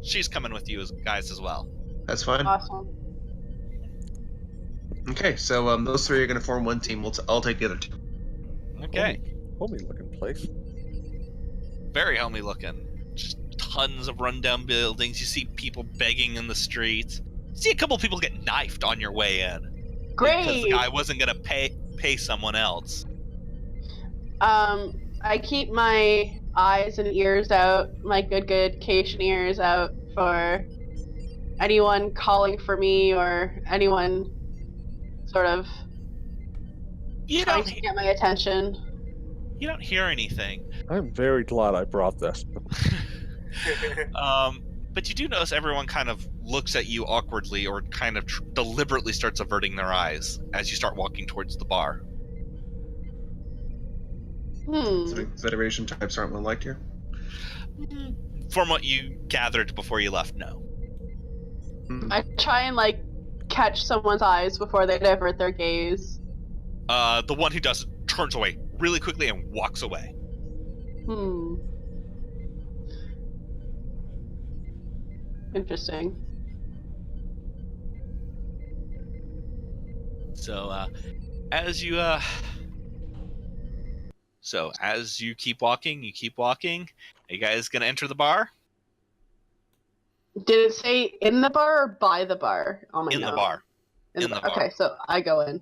she's coming with you guys as well. That's fine. Awesome. Okay, so those three are going to form one team. I'll take the other two. Okay. Homey looking place. Very homey looking. Just tons of rundown buildings. You see people begging in the streets. You see a couple people get knifed on your way in. Because Great. the guy wasn't gonna pay someone else. I keep my eyes and ears out, my good Cation ears out for anyone calling for me or anyone sort of You trying don't to get my attention. you don't hear anything. I'm very glad I brought this. But you do notice everyone kind of looks at you awkwardly or kind of deliberately starts averting their eyes as you start walking towards the bar. Federation types aren't well liked here. From what you gathered before you left, no. I try and catch someone's eyes before they divert their gaze. The one who does turns away really quickly and walks away. Interesting. So, as you keep walking, are you guys gonna enter the bar? Did it say in the bar or by the bar? Oh my In god. the bar. In the In the bar. bar. Okay, so I go in.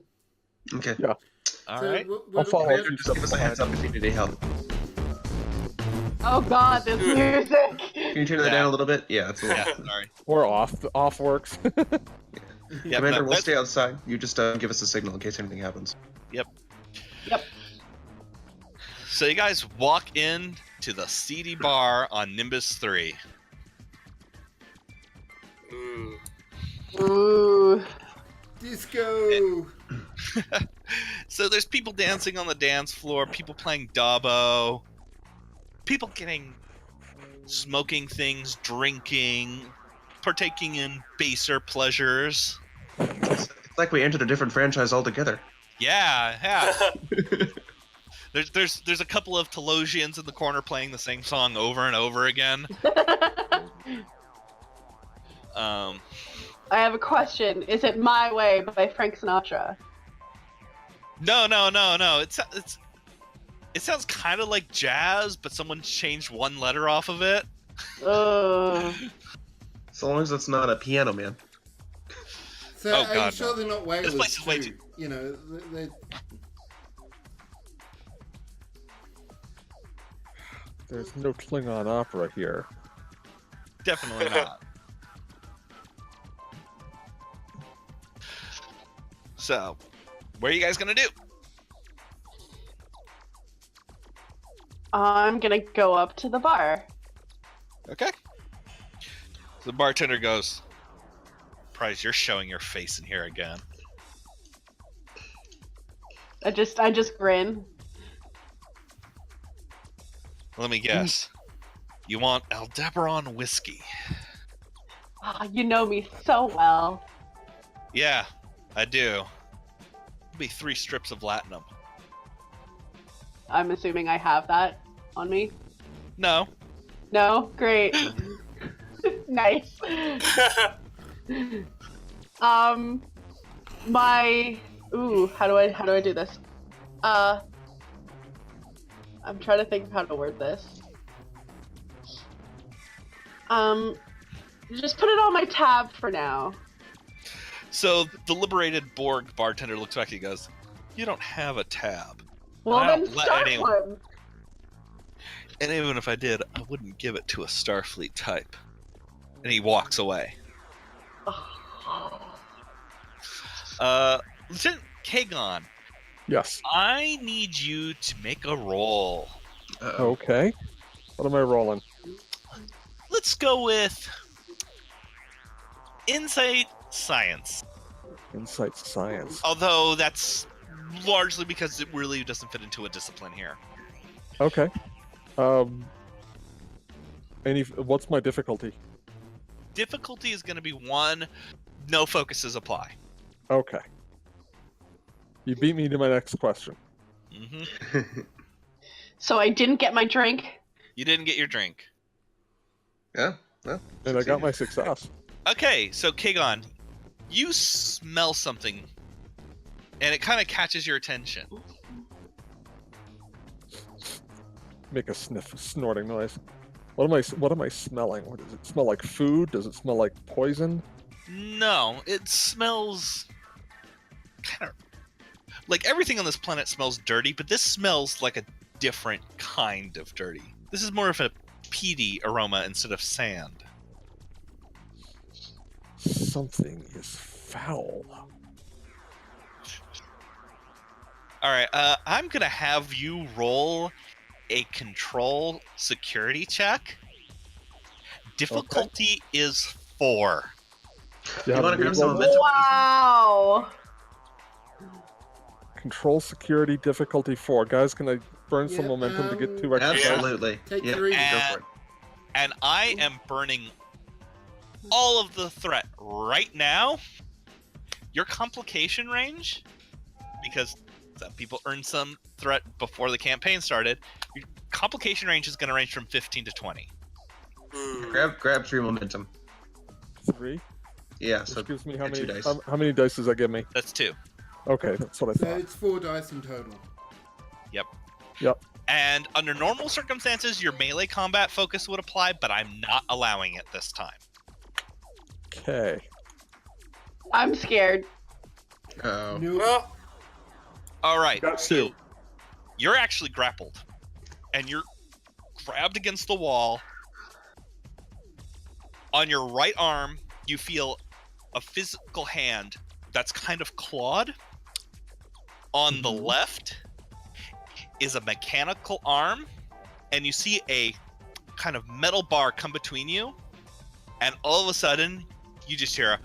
Okay. Yeah. All So right. I'll follow. Just give us a heads up if you need any help. Oh god, this music! Can you turn that Yeah. down a little bit? Yeah, that's a little. Yeah, sorry. Or off works. Yeah, Commander, no, we'll that's- stay outside. You just give us a signal in case anything happens. Yep. So you guys walk in to the seedy bar on Nimbus 3. Ooh. Ooh. Disco. So there's people dancing on the dance floor, people playing Dabo, people smoking things, drinking, partaking in baser pleasures. It's like we entered a different franchise altogether. Yeah. There's a couple of Telosians in the corner playing the same song over and over again. I have a question. Is it My Way by Frank Sinatra? No. It sounds kind of like jazz, but someone changed one letter off of it. So long as it's not a piano, man. So Oh, are God, you sure no. they're not This whalers place is way too? too- You know, they There's no Klingon opera here. Definitely not. So, what are you guys gonna do? I'm gonna go up to the bar. Okay. So the bartender goes, "Prize, you're showing your face in here again." I just grin. Let me guess. You want Aldebaran whiskey? Ah, you know me so well. Yeah, I do. It'll be 3 strips of latinum. I'm assuming I have that on me. No. No? Great. Nice. How do I do this? I'm trying to think of how to word this. Just put it on my tab for now. So the liberated Borg bartender looks back and he goes, "You don't have a tab. Well, I then don't let start anyone- one. And even if I did, I wouldn't give it to a Starfleet type." And he walks away. Lieutenant Kagon, Yes. I need you to make a roll. Uh-oh. Okay. What am I rolling? Let's go with Insight Science. Insight science. Although that's largely because it really doesn't fit into a discipline here. Okay. What's my difficulty? Difficulty is going to be 1. No focuses apply. Okay. You beat me to my next question. So I didn't get my drink. You didn't get your drink. Yeah. Well, And I got my success. Okay, so Kagon, you smell something, and it kind of catches your attention. Make a snorting noise. What am I smelling? What does it smell like? Food? Does it smell like poison? No, it smells kind of like everything on this planet smells dirty, but this smells like a different kind of dirty. This is more of a peaty aroma instead of sand. Something is foul. All right, I'm gonna have you roll a control security check. Difficulty is 4. You have want a to grab reroll? some momentum? Wow. Control security difficulty 4. Guys, can I burn some Yeah, momentum to get 2 extra dice? Absolutely. Take Yeah, 3. go for it. And I am burning all of the threat right now. Your complication range, because some people earned some threat before the campaign started, your complication range is going to range from 15 to 20. Grab 3 momentum. 3? Yeah, so Which gives me how get 2 many? dice. How many dice does that give me? That's 2. Okay, that's what I So thought. it's 4 dice in total. Yep. And under normal circumstances, your melee combat focus would apply, but I'm not allowing it this time. Okay. I'm scared. Uh-oh. Nope. Well, All right, Got so 2. you're actually grappled, and you're grabbed against the wall. On your right arm, you feel a physical hand that's kind of clawed. On the left is a mechanical arm, and you see a kind of metal bar come between you, and all of a sudden, you just hear a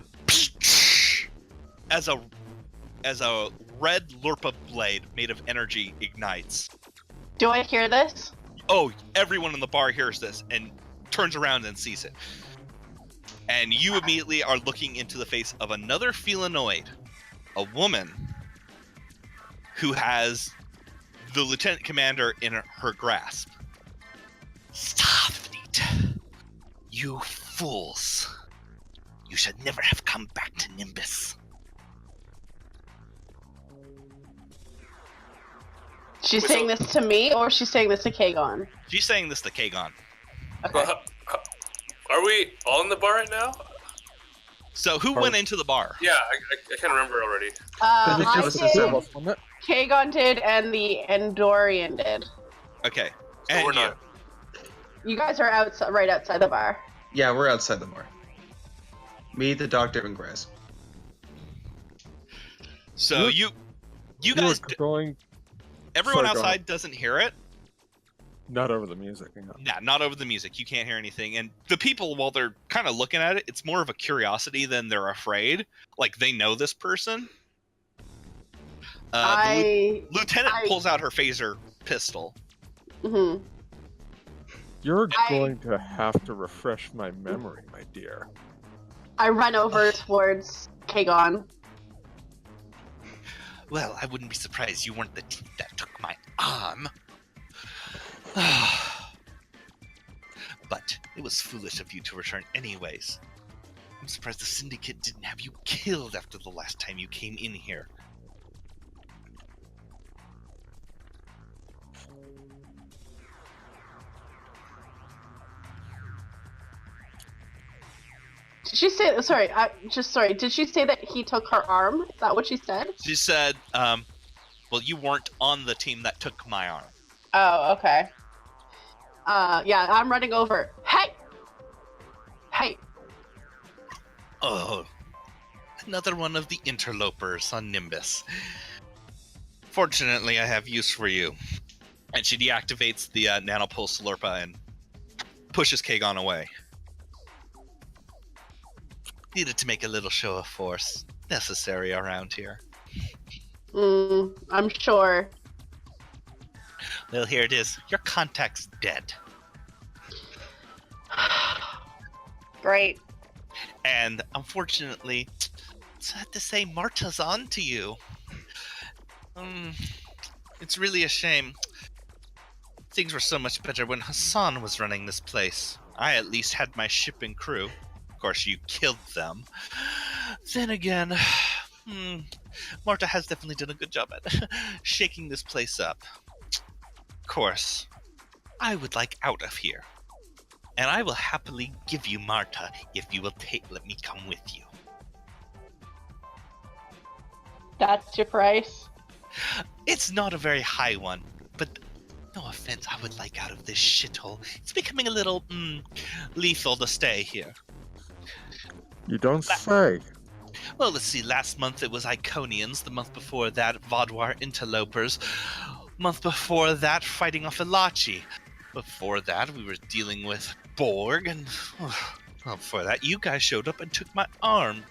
as a red Lurpa blade made of energy ignites. Do I hear this? Oh, everyone in the bar hears this and turns around and sees it. And you immediately are looking into the face of another Felinoid, a woman who has the lieutenant commander in her grasp. Starfleet, you fools. You should never have come back to Nimbus. She's saying this to me, or she's saying this to Kagon? She's saying this to Kagon. Okay. Are we all in the bar right now? So who went into the bar? Yeah, I can't remember already. I Wasn't did, it? Kagon did, and the Endorian did. Okay. So And we're not. You guys are right outside the bar. Yeah, we're outside the bar. Me, the doctor, and Grass. So you guys, going everyone Sorry, go outside ahead. doesn't hear it. not over the music. Hang on. Yeah, not over the music. You can't hear anything. And the people, while they're kind of looking at it, it's more of a curiosity than they're afraid. Like, they know this person. Lieutenant pulls out her phaser pistol. Mhm. You're going to have to refresh my memory, my dear. I run over towards Kagon. Well, I wouldn't be surprised you weren't the team that took my arm. But it was foolish of you to return anyways. I'm surprised the Syndicate didn't have you killed after the last time you came in here. Did she say? Sorry, sorry. Did she say that he took her arm? Is that what she said? She said, well, you weren't on the team that took my arm. Oh, okay. Yeah, I'm running over. Hey! Hey! Oh, another one of the interlopers on Nimbus. Fortunately, I have use for you. And she deactivates the nanopulse Lurpa and pushes Kagon away. Needed to make a little show of force. Necessary around here. I'm sure. Well, here it is. Your contact's dead. Great. And unfortunately, sad to say, Marta's on to you. It's really a shame. Things were so much better when Hassan was running this place. I at least had my ship and crew. Of course, you killed them. Then again, Marta has definitely done a good job at shaking this place up. Of course, I would like out of here. And I will happily give you Marta if you will let me come with you. That's your price? It's not a very high one, but no offense, I would like out of this shithole. It's becoming a little, lethal to stay here. You don't say. Well, let's see, last month it was Iconians, the month before that, Vaudouar interlopers, month before that, fighting off Elachi. Before that, we were dealing with Borg, and well, before that, you guys showed up and took my arm.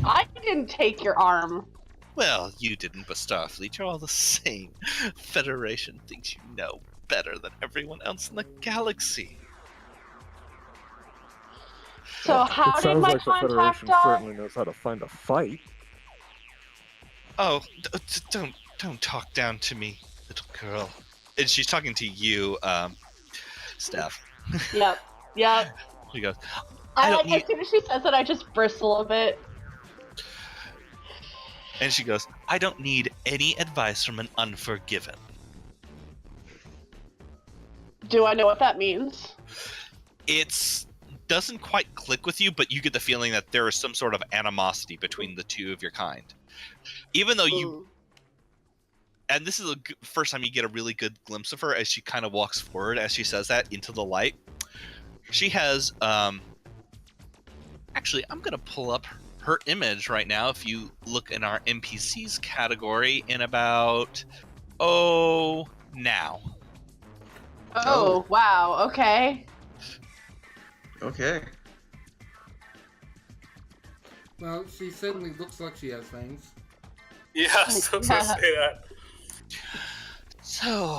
I didn't take your arm. Well, you didn't, but Starfleet, you're all the same. Federation thinks you know better than everyone else in the galaxy. So how It did sounds my like the contact Federation die? certainly knows how to find a fight. Oh, don't talk down to me, little girl. And she's talking to you, Steph. Yep. She goes, As soon as she says it, I just bristle a bit. and she goes, I don't need any advice from an unforgiven. Do I know what that means? It's doesn't quite click with you, but you get the feeling that there is some sort of animosity between the two of your kind. Even though you, and this is the first time you get a really good glimpse of her as she kind of walks forward as she says that into the light. She has, actually, I'm going to pull up her image right now. If you look in our NPCs category in about, now. Oh, wow, okay. Okay. Well, she certainly looks like she has fangs. Yeah, I was going to say that. So,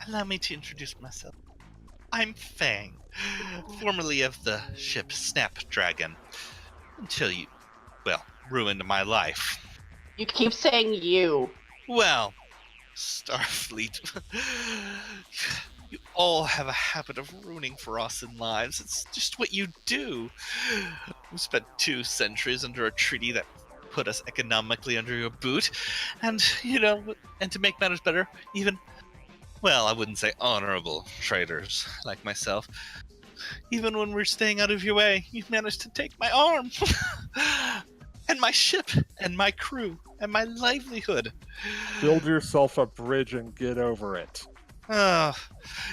allow me to introduce myself. I'm Fang, formerly of the ship Snapdragon, until you, well, ruined my life. You keep saying you. Well, Starfleet, you all have a habit of ruining for us in lives. It's just what you do. We spent 2 centuries under a treaty that put us economically under your boot, and, and to make matters better, even, well, I wouldn't say honorable traitors like myself. Even when we're staying out of your way, you've managed to take my arm, and my ship, and my crew, and my livelihood. Build yourself a bridge and get over it.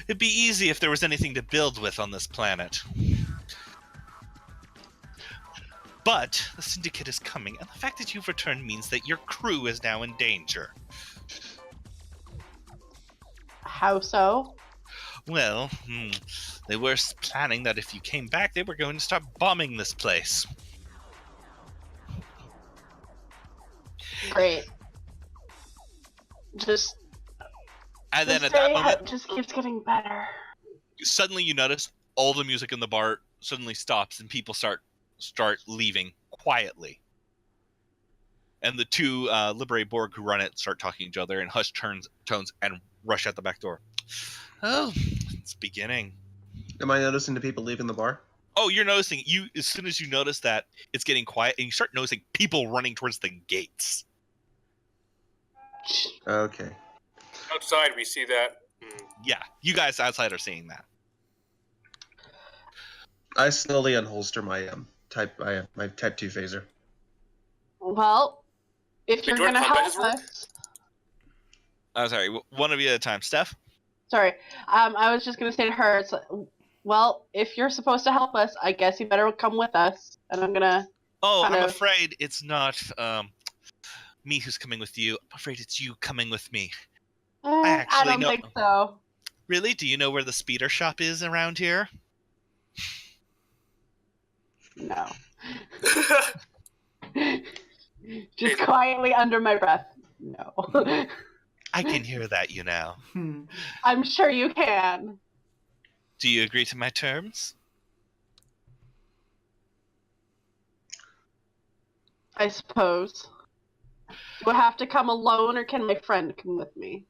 It'd be easy if there was anything to build with on this planet. But the Syndicate is coming, and the fact that you've returned means that your crew is now in danger. How so? Well, they were planning that if you came back, they were going to start bombing this place. Great. Just. And then this at that day moment, just keeps getting better. suddenly you notice all the music in the bar suddenly stops, and people start leaving quietly. And the 2 Liberate Borg who run it start talking to each other in hushed tones and rush out the back door. Oh, it's beginning. Am I noticing the people leaving the bar? Oh, you're noticing. As soon as you notice that it's getting quiet, and you start noticing people running towards the gates. Okay. Outside, we see that. Yeah, you guys outside are seeing that. I slowly unholster my Type 2 phaser. Well, if you're Jordan, gonna combat help is work? us. Oh, sorry. One of you at a time. Steph? Sorry. I was just gonna say to her, it's like, well, if you're supposed to help us, I guess you better come with us. And I'm gonna. Oh, kind I'm of- afraid it's not me who's coming with you. I'm afraid it's you coming with me. I actually don't know- think so. Really? Do you know where the speeder shop is around here? No. Just quietly under my breath. No. I can hear that, I'm sure you can. Do you agree to my terms? I suppose. Do I have to come alone, or can my friend come with me?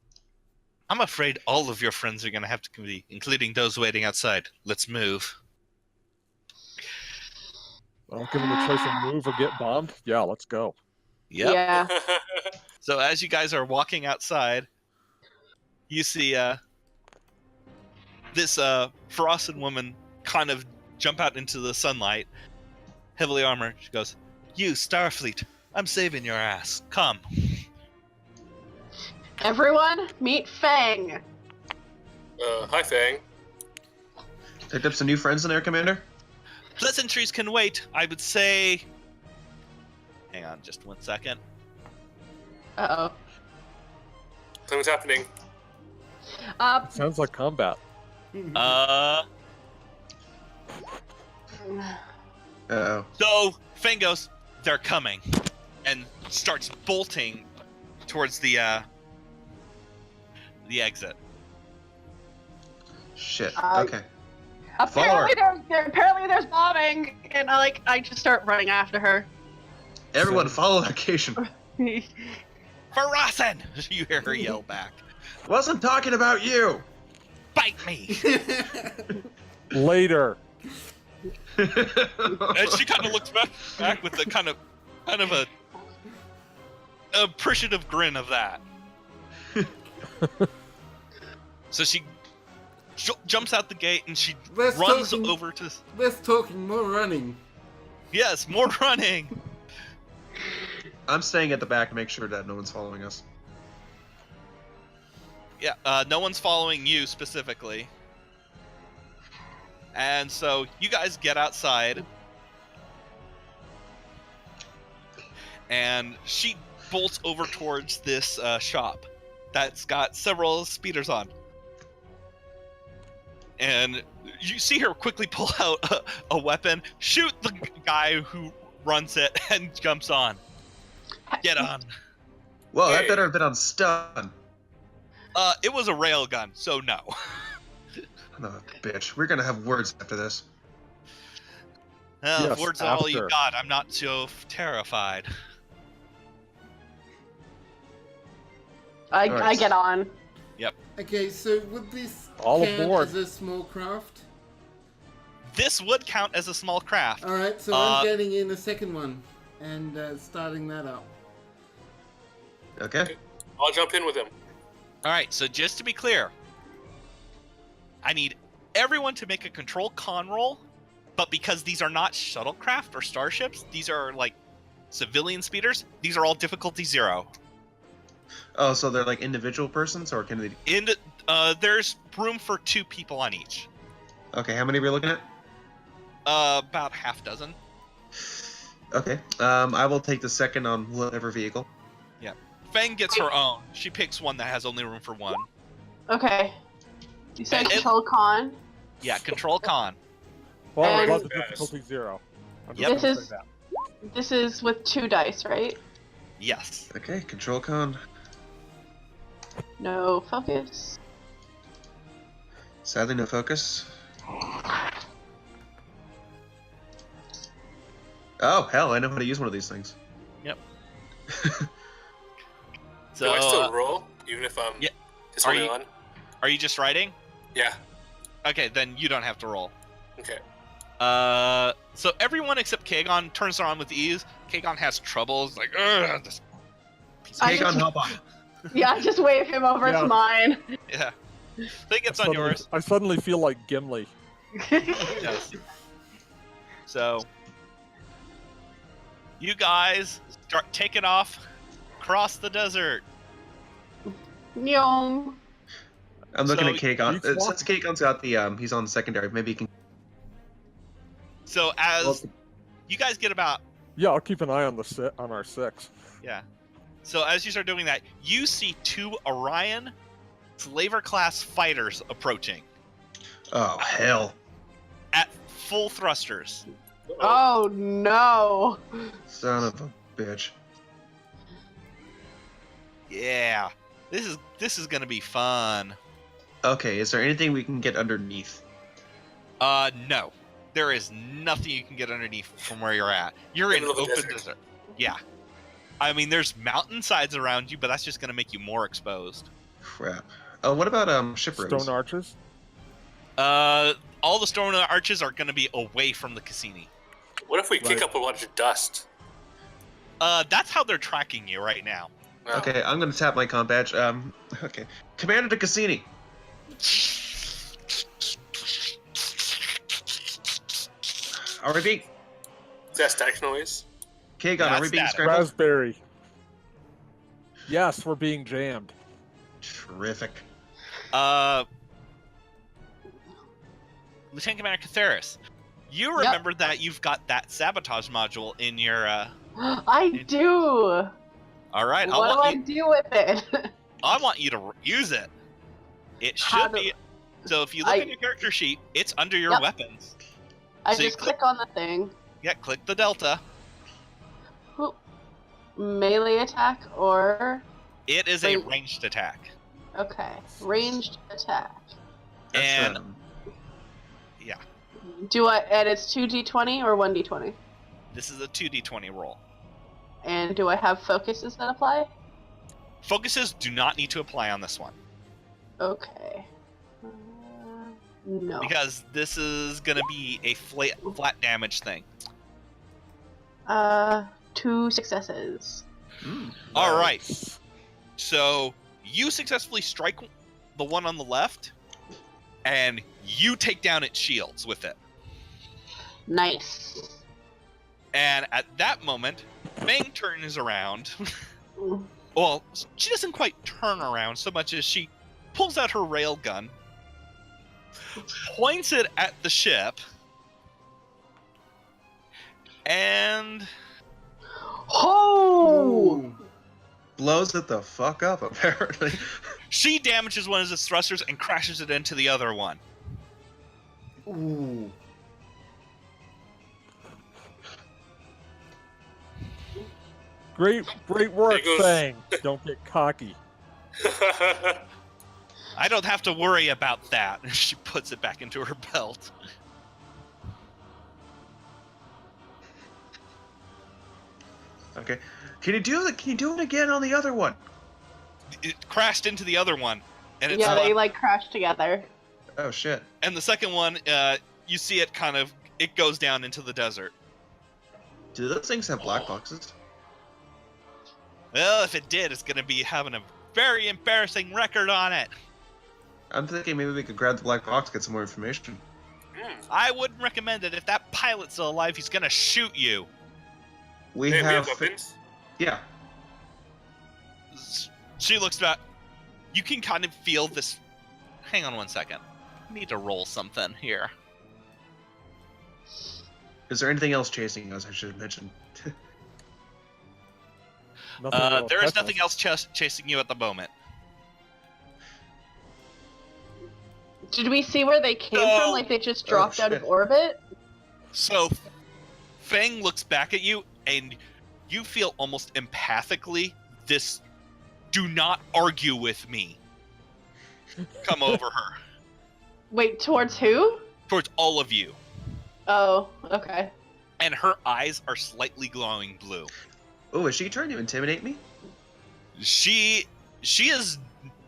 I'm afraid all of your friends are going to have to be, including those waiting outside. Let's move. Well, given the choice of move or get bombed, yeah, let's go. Yep. Yeah. So as you guys are walking outside, you see this Frosten woman kind of jump out into the sunlight, heavily armored. She goes, "You, Starfleet, I'm saving your ass. Come." Everyone, meet Fang. Hi, Fang. Picked up some new friends in there, Commander? Pleasantries can wait. I would say... Hang on just 1 second. Uh-oh. Something's happening. Sounds like combat. Uh-oh. So, Fang goes, "They're coming," and starts bolting towards the exit. Shit. I- Okay. Apparently there's bombing, and I just start running after her. Everyone follow that cation. Frosten! You hear her yell back. Wasn't talking about you! Bite me! Later. And she kind of looks back with the kind of a appreciative grin of that. So she jumps out the gate and she Less runs talking. over to... Less talking, more running. Yes, more running! I'm staying at the back to make sure that no one's following us. Yeah, no one's following you specifically. And so you guys get outside. And she bolts over towards this shop that's got several speeders on. And you see her quickly pull out a weapon, shoot the guy who runs it and jumps on. Get on. Whoa, that Hey. better have been on stun. It was a railgun, so no. Oh, bitch. We're gonna have words after this. Well, Yes, if words are all you after. got, I'm not so terrified. I Alright. get on. Okay, so would this All count aboard. as a small craft? This would count as a small craft. Alright, so I'm getting in a second one and starting that up. Okay. I'll jump in with him. All right, so just to be clear, I need everyone to make a control con roll, but because these are not shuttlecraft or starships, these are like civilian speeders, these are all difficulty 0. Oh, so they're like individual persons, or can they? There's room for 2 people on each. Okay, how many are we looking at? About half dozen. Okay. I will take the second on whatever vehicle. Fang gets her own. She picks one that has only room for 1. Okay. You said And- control con. Yeah, control con. Well, I And- love the difficulty 0. I'm just Yep. gonna This say is- that. This is with 2 dice, right? Yes. Okay, control con. No focus. Sadly, no focus. Oh, hell, I know how to use one of these things. So, Do I still roll, even if I'm yeah. just Are holding you- on? are you just riding? Yeah. Okay, then you don't have to roll. Okay. So everyone except Kagon turns around with ease. Kagon has troubles, like, ugh, this piece of I Take on just- hop on. Yeah, just wave him over Yeah. to mine. yeah. Think it's on yours. I suddenly feel like Gimli. Yes. So, you guys start taking off across the desert. Nyom. I'm looking So- at Kagon. He's Since walking. Kagon's got the he's on secondary, maybe he can. So as Well, you guys get about yeah, I'll keep an eye on on our 6. yeah. So as you start doing that, you see 2 Orion Slaver-class fighters approaching Oh hell! at full thrusters. Oh no. Son of a bitch. Yeah. This is gonna be fun. Okay, is there anything we can get underneath? No. There is nothing you can get underneath from where you're at. You're in Middle of the open desert. Yeah. I mean, there's mountainsides around you, but that's just gonna make you more exposed. Crap. Oh, what about ship rooms? Stone arches? All the stone arches are gonna be away from the Cassini. What if we kick Right. up a bunch of dust? That's how they're tracking you right now. Oh. Okay, I'm gonna tap my comp badge. Okay. Commander to Cassini. Are we being? Is that static noise? Kagon, are we That's being that. scrambled? Raspberry. Yes, we're being jammed. Terrific. Lieutenant Commander Catharis, you remember that you've got that sabotage module in your. I do. All right, What do I do with it? I want you to use it. It How should do- be. So if you look I- at your character sheet, it's under your Yep. weapons. I So you just click on the thing. Yeah, click the delta. Who- Melee attack or It is a Wait. ranged attack. okay, ranged attack. That's, And- Yeah, Do I? And it's 2d20 or 1d20. this is a 2d20 roll. And do I have focuses that apply? Focuses do not need to apply on this one Okay. No. because this is going to be a flat damage thing. 2 successes. All right. So you successfully strike the one on the left, and you take down its shields with it. Nice. And at that moment, Fang turns around. Well, she doesn't quite turn around so much as she pulls out her rail gun, points it at the ship, and Oh! Blows it the fuck up, apparently. she damages one of its thrusters and crashes it into the other one. Ooh. Great work, goes- Fang. Don't get cocky. I don't have to worry about that. She puts it back into her belt. Okay. Can you do it again on the other one? It crashed into the other one, and it's Yeah, they like crashed together. Oh shit. and the second one, you see it it goes down into the desert. Do those things have black boxes? Well, if it did, it's gonna be having a very embarrassing record on it. I'm thinking maybe we could grab the black box, get some more information. I wouldn't recommend it. If that pilot's still alive, he's gonna shoot you. We Hey, we have have weapons. yeah. She looks back. You can kind of feel this. Hang on one second. I need to roll something here. Is there anything else chasing us? I should have mentioned. There is nothing else chasing you at the moment. Did we see where they came No. from? Like they just dropped out of shit. orbit? So, Fang looks back at you, and you feel almost empathically this "do not argue with me" come over her. Wait, towards who? Towards all of you. Oh, okay. And her eyes are slightly glowing blue. Oh, is she trying to intimidate me? She is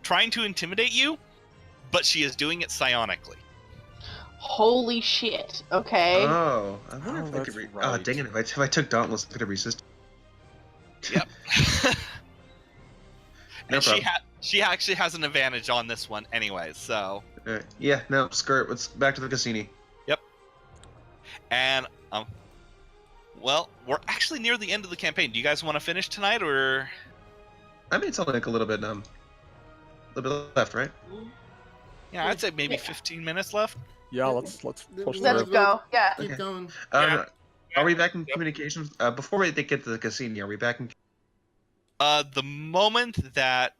trying to intimidate you, but she is doing it psionically. Holy shit. Okay. Oh, I wonder Oh, if I could. that's Oh, right. dang it! If I took Dauntless, I could have resisted. Yep. No And problem. she actually has an advantage on this one anyway, so. Yeah, no, skirt. Let's back to the Cassini. And, well, we're actually near the end of the campaign. Do you guys want to finish tonight, or? I mean, it's only like a little bit left, right? Yeah, I'd say maybe 15 minutes left. Yeah, let's push Let's through. go. Yeah. Keep Okay. going. Yeah. Are we back in Yep. communications? Before we get to the Cassini, are we back in? The moment that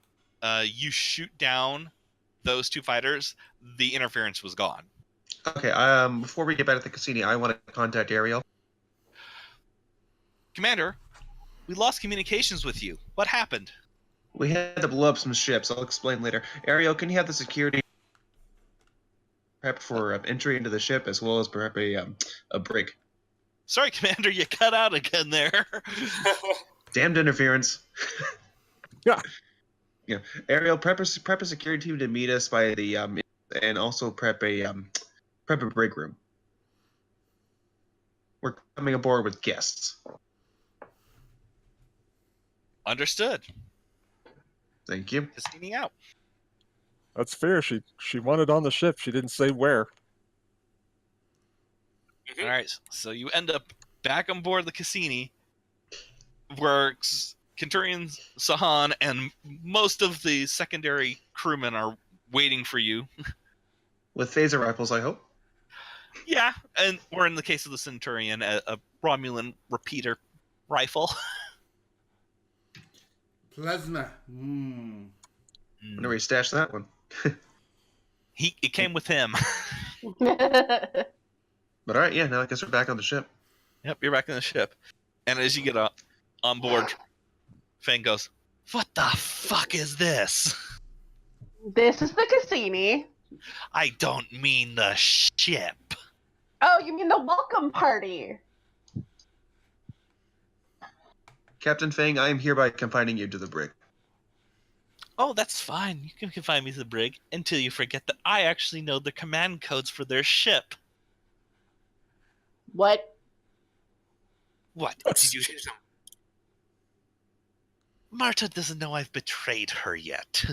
you shoot down those two fighters, the interference was gone. Okay. Before we get back to the Cassini, I want to contact Ariel. Commander, we lost communications with you. What happened? We had to blow up some ships. I'll explain later. Ariel, can you have the security prep for entry into the ship as well as prep a break? Sorry, Commander, you cut out again there. Damned interference. Yeah. Yeah. Ariel, prep a security team to meet us by the and also prep a break room. We're coming aboard with guests. Understood. Thank you. Cassini out. That's fair. She wanted on the ship. She didn't say where. All right, so you end up back on board the Cassini, where Kenturian Sahan and most of the secondary crewmen are waiting for you. With phaser rifles, I hope. Yeah, and or in the case of the Centurion, a Romulan repeater rifle. Plasma. Wonder where he stashed that one. It came with him. But all right, yeah. Now I guess we're back on the ship. Yep, you're back in the ship. And as you get on board, Fang goes, "What the fuck is this?" This is the Cassini. I don't mean the ship. Oh, you mean the welcome party? Captain Fang, I am hereby confining you to the brig. Oh, that's fine. You can confine me to the brig until you forget that I actually know the command codes for their ship. What? What? Did you... Marta doesn't know I've betrayed her yet.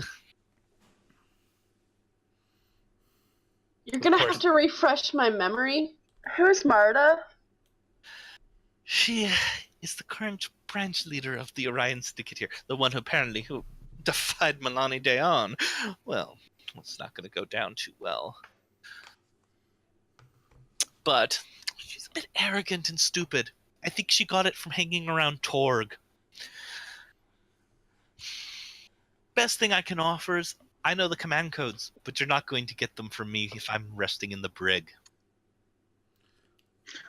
You're gonna have to refresh my memory. Who's Marta? She is the current branch leader of the Orion Syndicate here. The one who defied Milani Dayon. Well, it's not going to go down too well. But she's a bit arrogant and stupid. I think she got it from hanging around Torg. Best thing I can offer is I know the command codes, but you're not going to get them from me if I'm resting in the brig.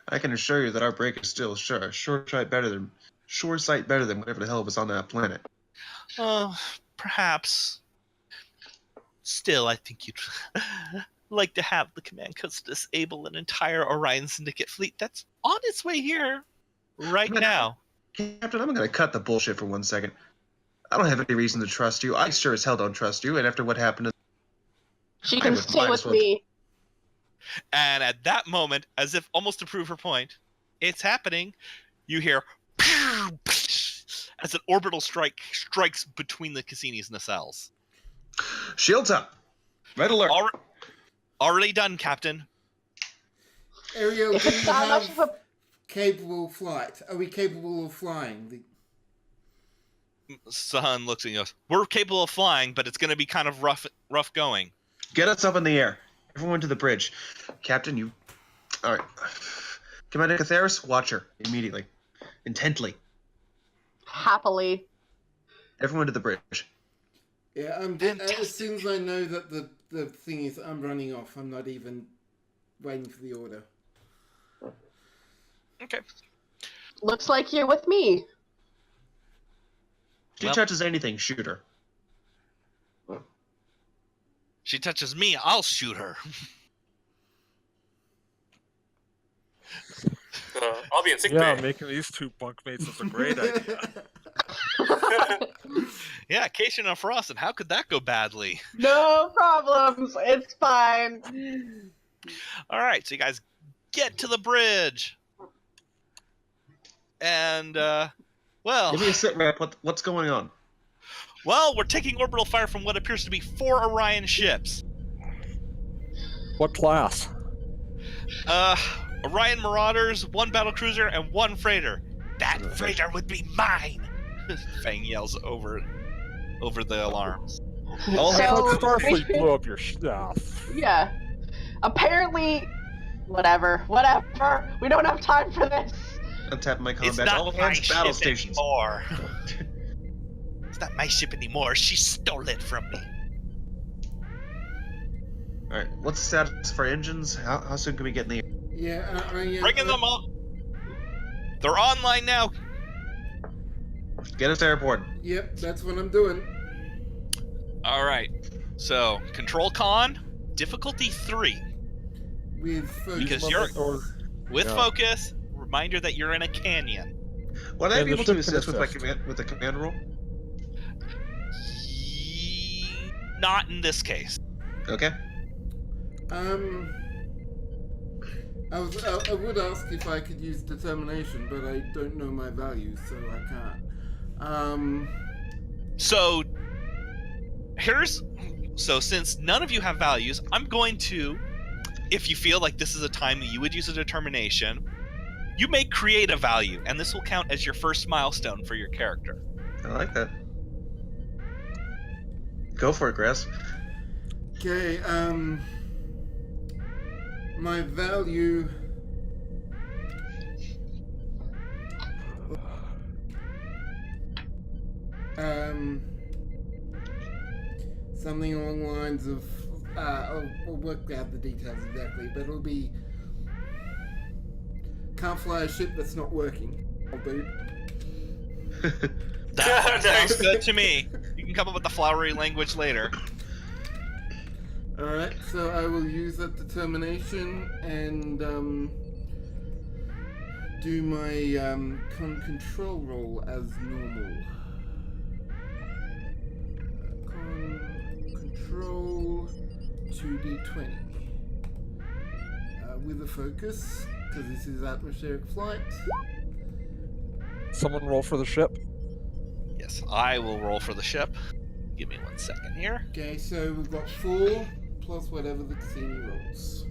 I can assure you that our brig is still sure shot better than sure sight better than whatever the hell was on that planet. Perhaps. Still, I think you'd like to have the command codes disable an entire Orion Syndicate fleet that's on its way here right now. Captain, I'm going to cut the bullshit for 1 second. I don't have any reason to trust you. I sure as hell don't trust you, and after what happened... She can stay with me. And at that moment, as if almost to prove her point, it's happening, you hear as an orbital strikes between the Cassini's nacelles. Shields up. Red alert. Already done, Captain. Ariel, If do it's you not much have of a... capable flight? Are we capable of flying? Sun looks at you and goes, we're capable of flying, but it's going to be kind of rough going. Get us up in the air. Everyone to the bridge. Captain, you... All right. Commander Catheris, watch her immediately. Intently. Happily. Everyone to the bridge. Yeah, as soon as I know that the thing is, I'm running off. I'm not even waiting for the order. Okay. Looks like you're with me. If she touches anything, shoot her. She touches me, I'll shoot her. I'll be in sick Yeah, bay. making these two bunkmates is a great idea. Yeah, Cation and Frost, and how could that go badly? No problems. It's fine. All right, so you guys get to the bridge. And, well... Give me a sit rep. What's going on? Well, we're taking orbital fire from what appears to be 4 Orion ships. What class? Orion Marauders, 1 battlecruiser, and 1 freighter. That freighter would be mine! Fang yells over the alarms. Oh, I So, thought Starfleet we should- blew up your stuff. Yeah. Apparently, whatever. We don't have time for this. I'm tapping my It's combat. not All my hands ship battle stations. anymore. It's not my ship anymore. She stole it from me. All right, what's the status for engines? How soon can we get in the air? Yeah, Bringing them up. They're online now. Get us to airport. Yep, that's what I'm doing. All right. So, control con, difficulty 3. With focus. Because you're with Yeah. focus. Reminder that you're in a canyon. Would I And be the able to ship can assist with my assist. with the command rule? Not in this case. Okay. I would ask if I could use determination, but I don't know my values, so I can't. So since none of you have values, I'm going to, if you feel like this is a time that you would use a determination, you may create a value, and this will count as your first milestone for your character. I like that. Go for it, Grass. Okay, my value... something along the lines of... I'll work out the details exactly, but it'll be... Can't fly a ship that's not working. I'll do. That Nice. sounds good to me. You can come up with the flowery language later. Alright, so I will use that determination and do my control roll as normal. Control 2d20. With a focus, because this is atmospheric flight. Someone roll for the ship. Yes, I will roll for the ship. Give me 1 second here. Okay, so we've got 4 plus whatever the Cassini rolls.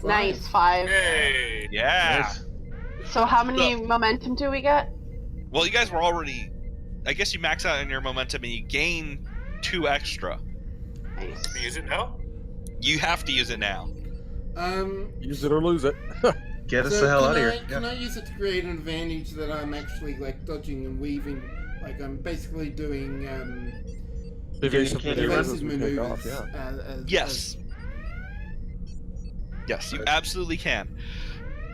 Nice, 5. Hey. Yeah. Nice. So how many momentum do we get? Well, you guys were already... I guess you max out on your momentum and you gain 2 extra. Nice. Use it now? You have to use it now. Use it or lose it. Get us So the hell out of can here. Can I use it to create an advantage that I'm actually like dodging and weaving? Like I'm basically doing Evasive can't maneuvers evasive as we take maneuvers. off, yeah. Yes. Yes, you absolutely can.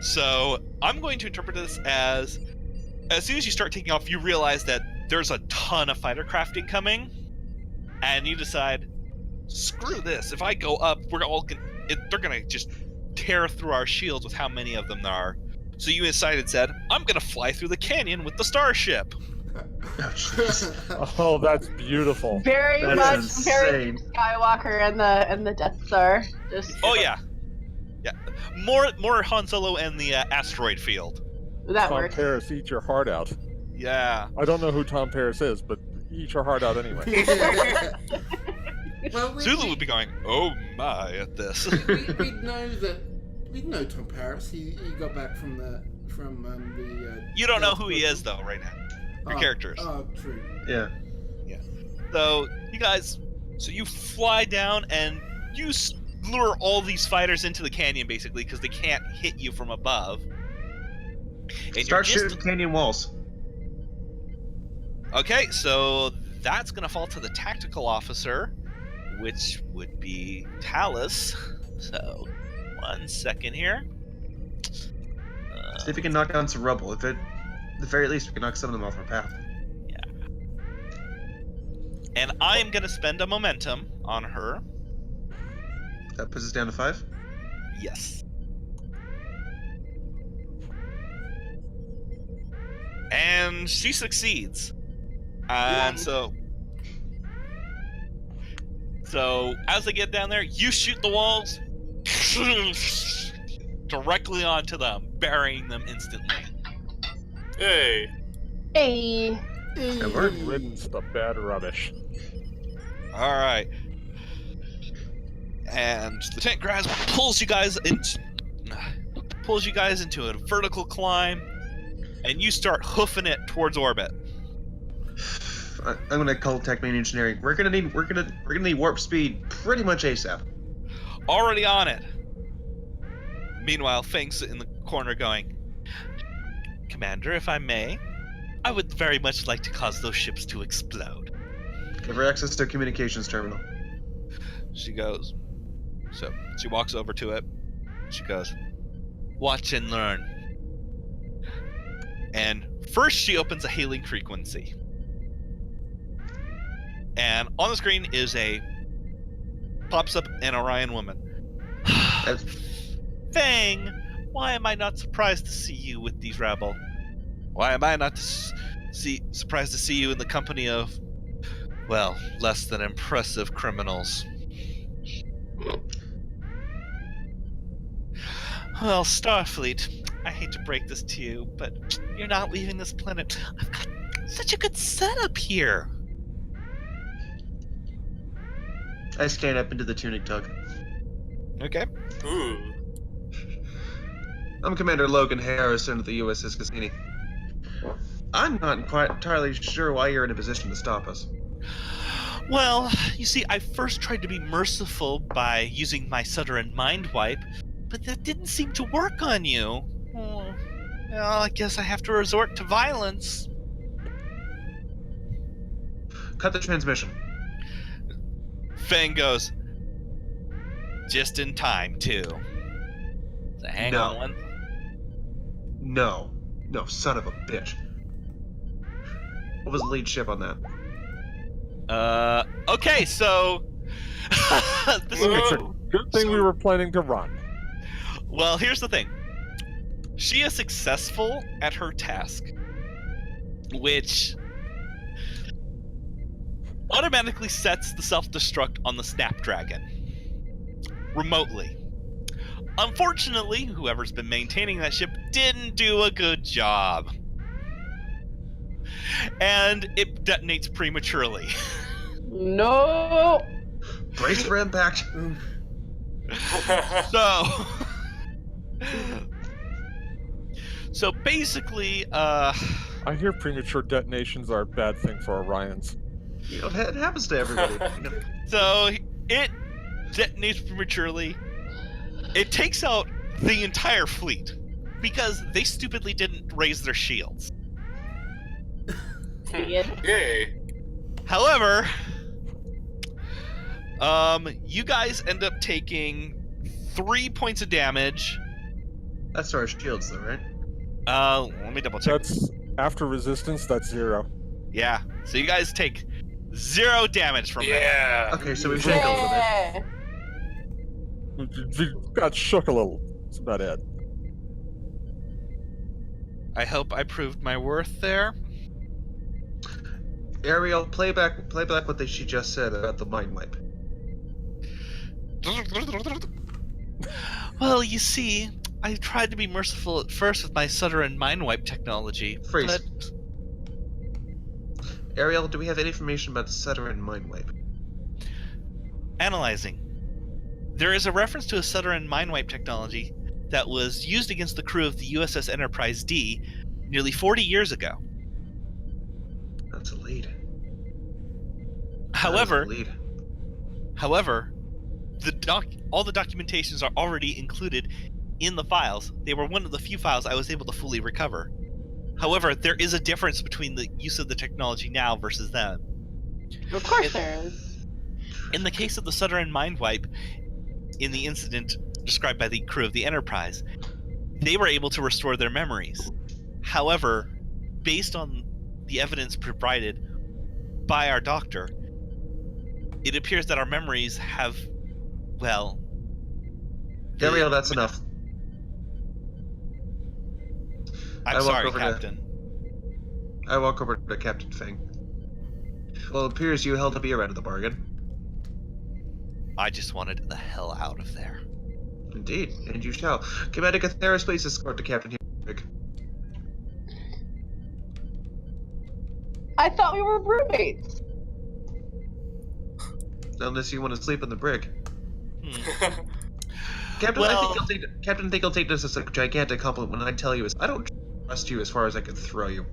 So I'm going to interpret this as soon as you start taking off, you realize that there's a ton of fighter crafting coming, and you decide, screw this. If I go up, they're gonna just tear through our shields with how many of them there are. So you decided, said, I'm gonna fly through the canyon with the starship. Oh, that's beautiful. Very That's much, very insane. Skywalker and the Death Star. Just Oh yeah, yeah. More Han Solo and the asteroid field. that Tom works. Paris, eat your heart out. Yeah. I don't know who Tom Paris is, but eat your heart out anyway. Well, Zulu would be going, oh my, at this. we'd know Tom Paris. He got back from the You don't know who he is though right now. Your characters. Oh, true. Yeah. So you fly down and you lure all these fighters into the canyon basically because they can't hit you from above. And Start shooting canyon walls. Okay, so that's gonna fall to the tactical officer, which would be Talus. So 1 second here. See if we can knock down some rubble. At the very least, we can knock some of them off our path. And I am gonna spend a momentum on her. That puts us down to 5. Yes. And she succeeds. And so as they get down there, you shoot the walls directly onto them, burying them instantly. Hey. Hey. Good riddance to bad rubbish. All right. And the tank grabs, pulls you guys into a vertical climb, and you start hoofing it towards orbit. I'm gonna call tech main engineering. We're gonna need warp speed pretty much ASAP. Already on it. Meanwhile, Fang's in the corner going, Commander, if I may, I would very much like to cause those ships to explode. Give her access to a communications terminal. She goes, so she walks over to it. She goes, watch and learn. And first she opens a hailing frequency. And on the screen pops up an Orion woman. Fang, why am I not surprised to see you with these rabble? Why am I not surprised to see you in the company of, well, less than impressive criminals? Well, Starfleet, I hate to break this to you, but you're not leaving this planet. I've got such a good setup here. I stand up into the tunic tug. Okay. Ooh. I'm Commander Logan Harrison of the USS Cassini. I'm not quite entirely sure why you're in a position to stop us. Well, you see, I first tried to be merciful by using my Sutteran mind wipe, but that didn't seem to work on you. Well, I guess I have to resort to violence. Cut the transmission. Fang goes, just in time, too. So hang No. on one. No, son of a bitch. What was the lead ship on that? Okay, so... this is It's a good thing we were planning to run. Well, here's the thing. She is successful at her task, which automatically sets the self-destruct on the Snapdragon remotely. Unfortunately, whoever's been maintaining that ship didn't do a good job. And it detonates prematurely. No. Brace for impact. So basically, I hear premature detonations are a bad thing for Orions. You know, it happens to everybody. so it detonates prematurely. It takes out the entire fleet because they stupidly didn't raise their shields. Idiot. Yay. However, you guys end up taking 3 points of damage. That's our shields, though, right? Let me double check. That's after resistance. That's 0. Yeah. So you guys take 0 damage from that. Yeah. Okay, so we shake a little bit. Yeah. We got shook a little. That's about it. I hope I proved my worth there. Ariel, play back what she just said about the mind wipe. Well, you see, I tried to be merciful at first with my Sutter and Mind Wipe technology. Freeze. But Ariel, do we have any information about the Sutter and mind wipe? analyzing. There is a reference to a Sutter and Mind Wipe technology that was used against the crew of the USS Enterprise D nearly 40 years ago. That's a lead. However, That is a lead. However, all the documentations are already included in the files. They were one of the few files I was able to fully recover. However, there is a difference between the use of the technology now versus then. Of course there is. In the case of the Sutter and Mind Wipe, in the incident described by the crew of the Enterprise, they were able to restore their memories. However, based on the evidence provided by our doctor, it appears that our memories have, well... Ariel, that's enough. I'm I walk sorry, over to- Captain. I walk over to Captain Feng. Well, it appears you held a beer out of the bargain. I just wanted the hell out of there. Indeed, and you shall. Commander Cathera, please escort to Captain Hugh. I thought we were roommates. Unless you want to sleep in the brig. Hmm. Captain, Well- Captain, think you'll take this as a gigantic compliment when I tell you I don't trust you as far as I can throw you.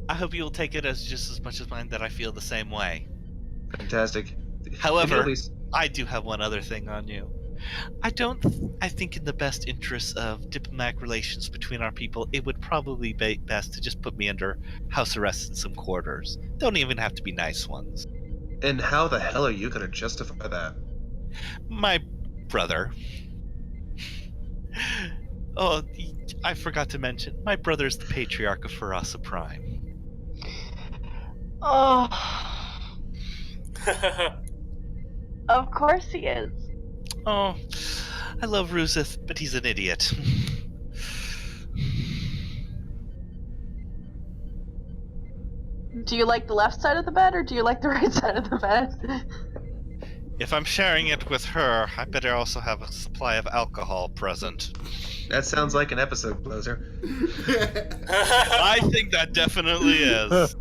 I hope you will take it as just as much as mine that I feel the same way. Fantastic. However, At least- I do have one other thing on you. I think in the best interests of diplomatic relations between our people, it would probably be best to just put me under house arrest in some quarters. Don't even have to be nice ones. And how the hell are you going to justify that? My brother. Oh, I forgot to mention, my brother's the Patriarch of Farasa Prime. Oh, of course he is. Oh, I love Ruzith, but he's an idiot. Do you like the left side of the bed or do you like the right side of the bed? If I'm sharing it with her, I better also have a supply of alcohol present. That sounds like an episode closer. I think that definitely is.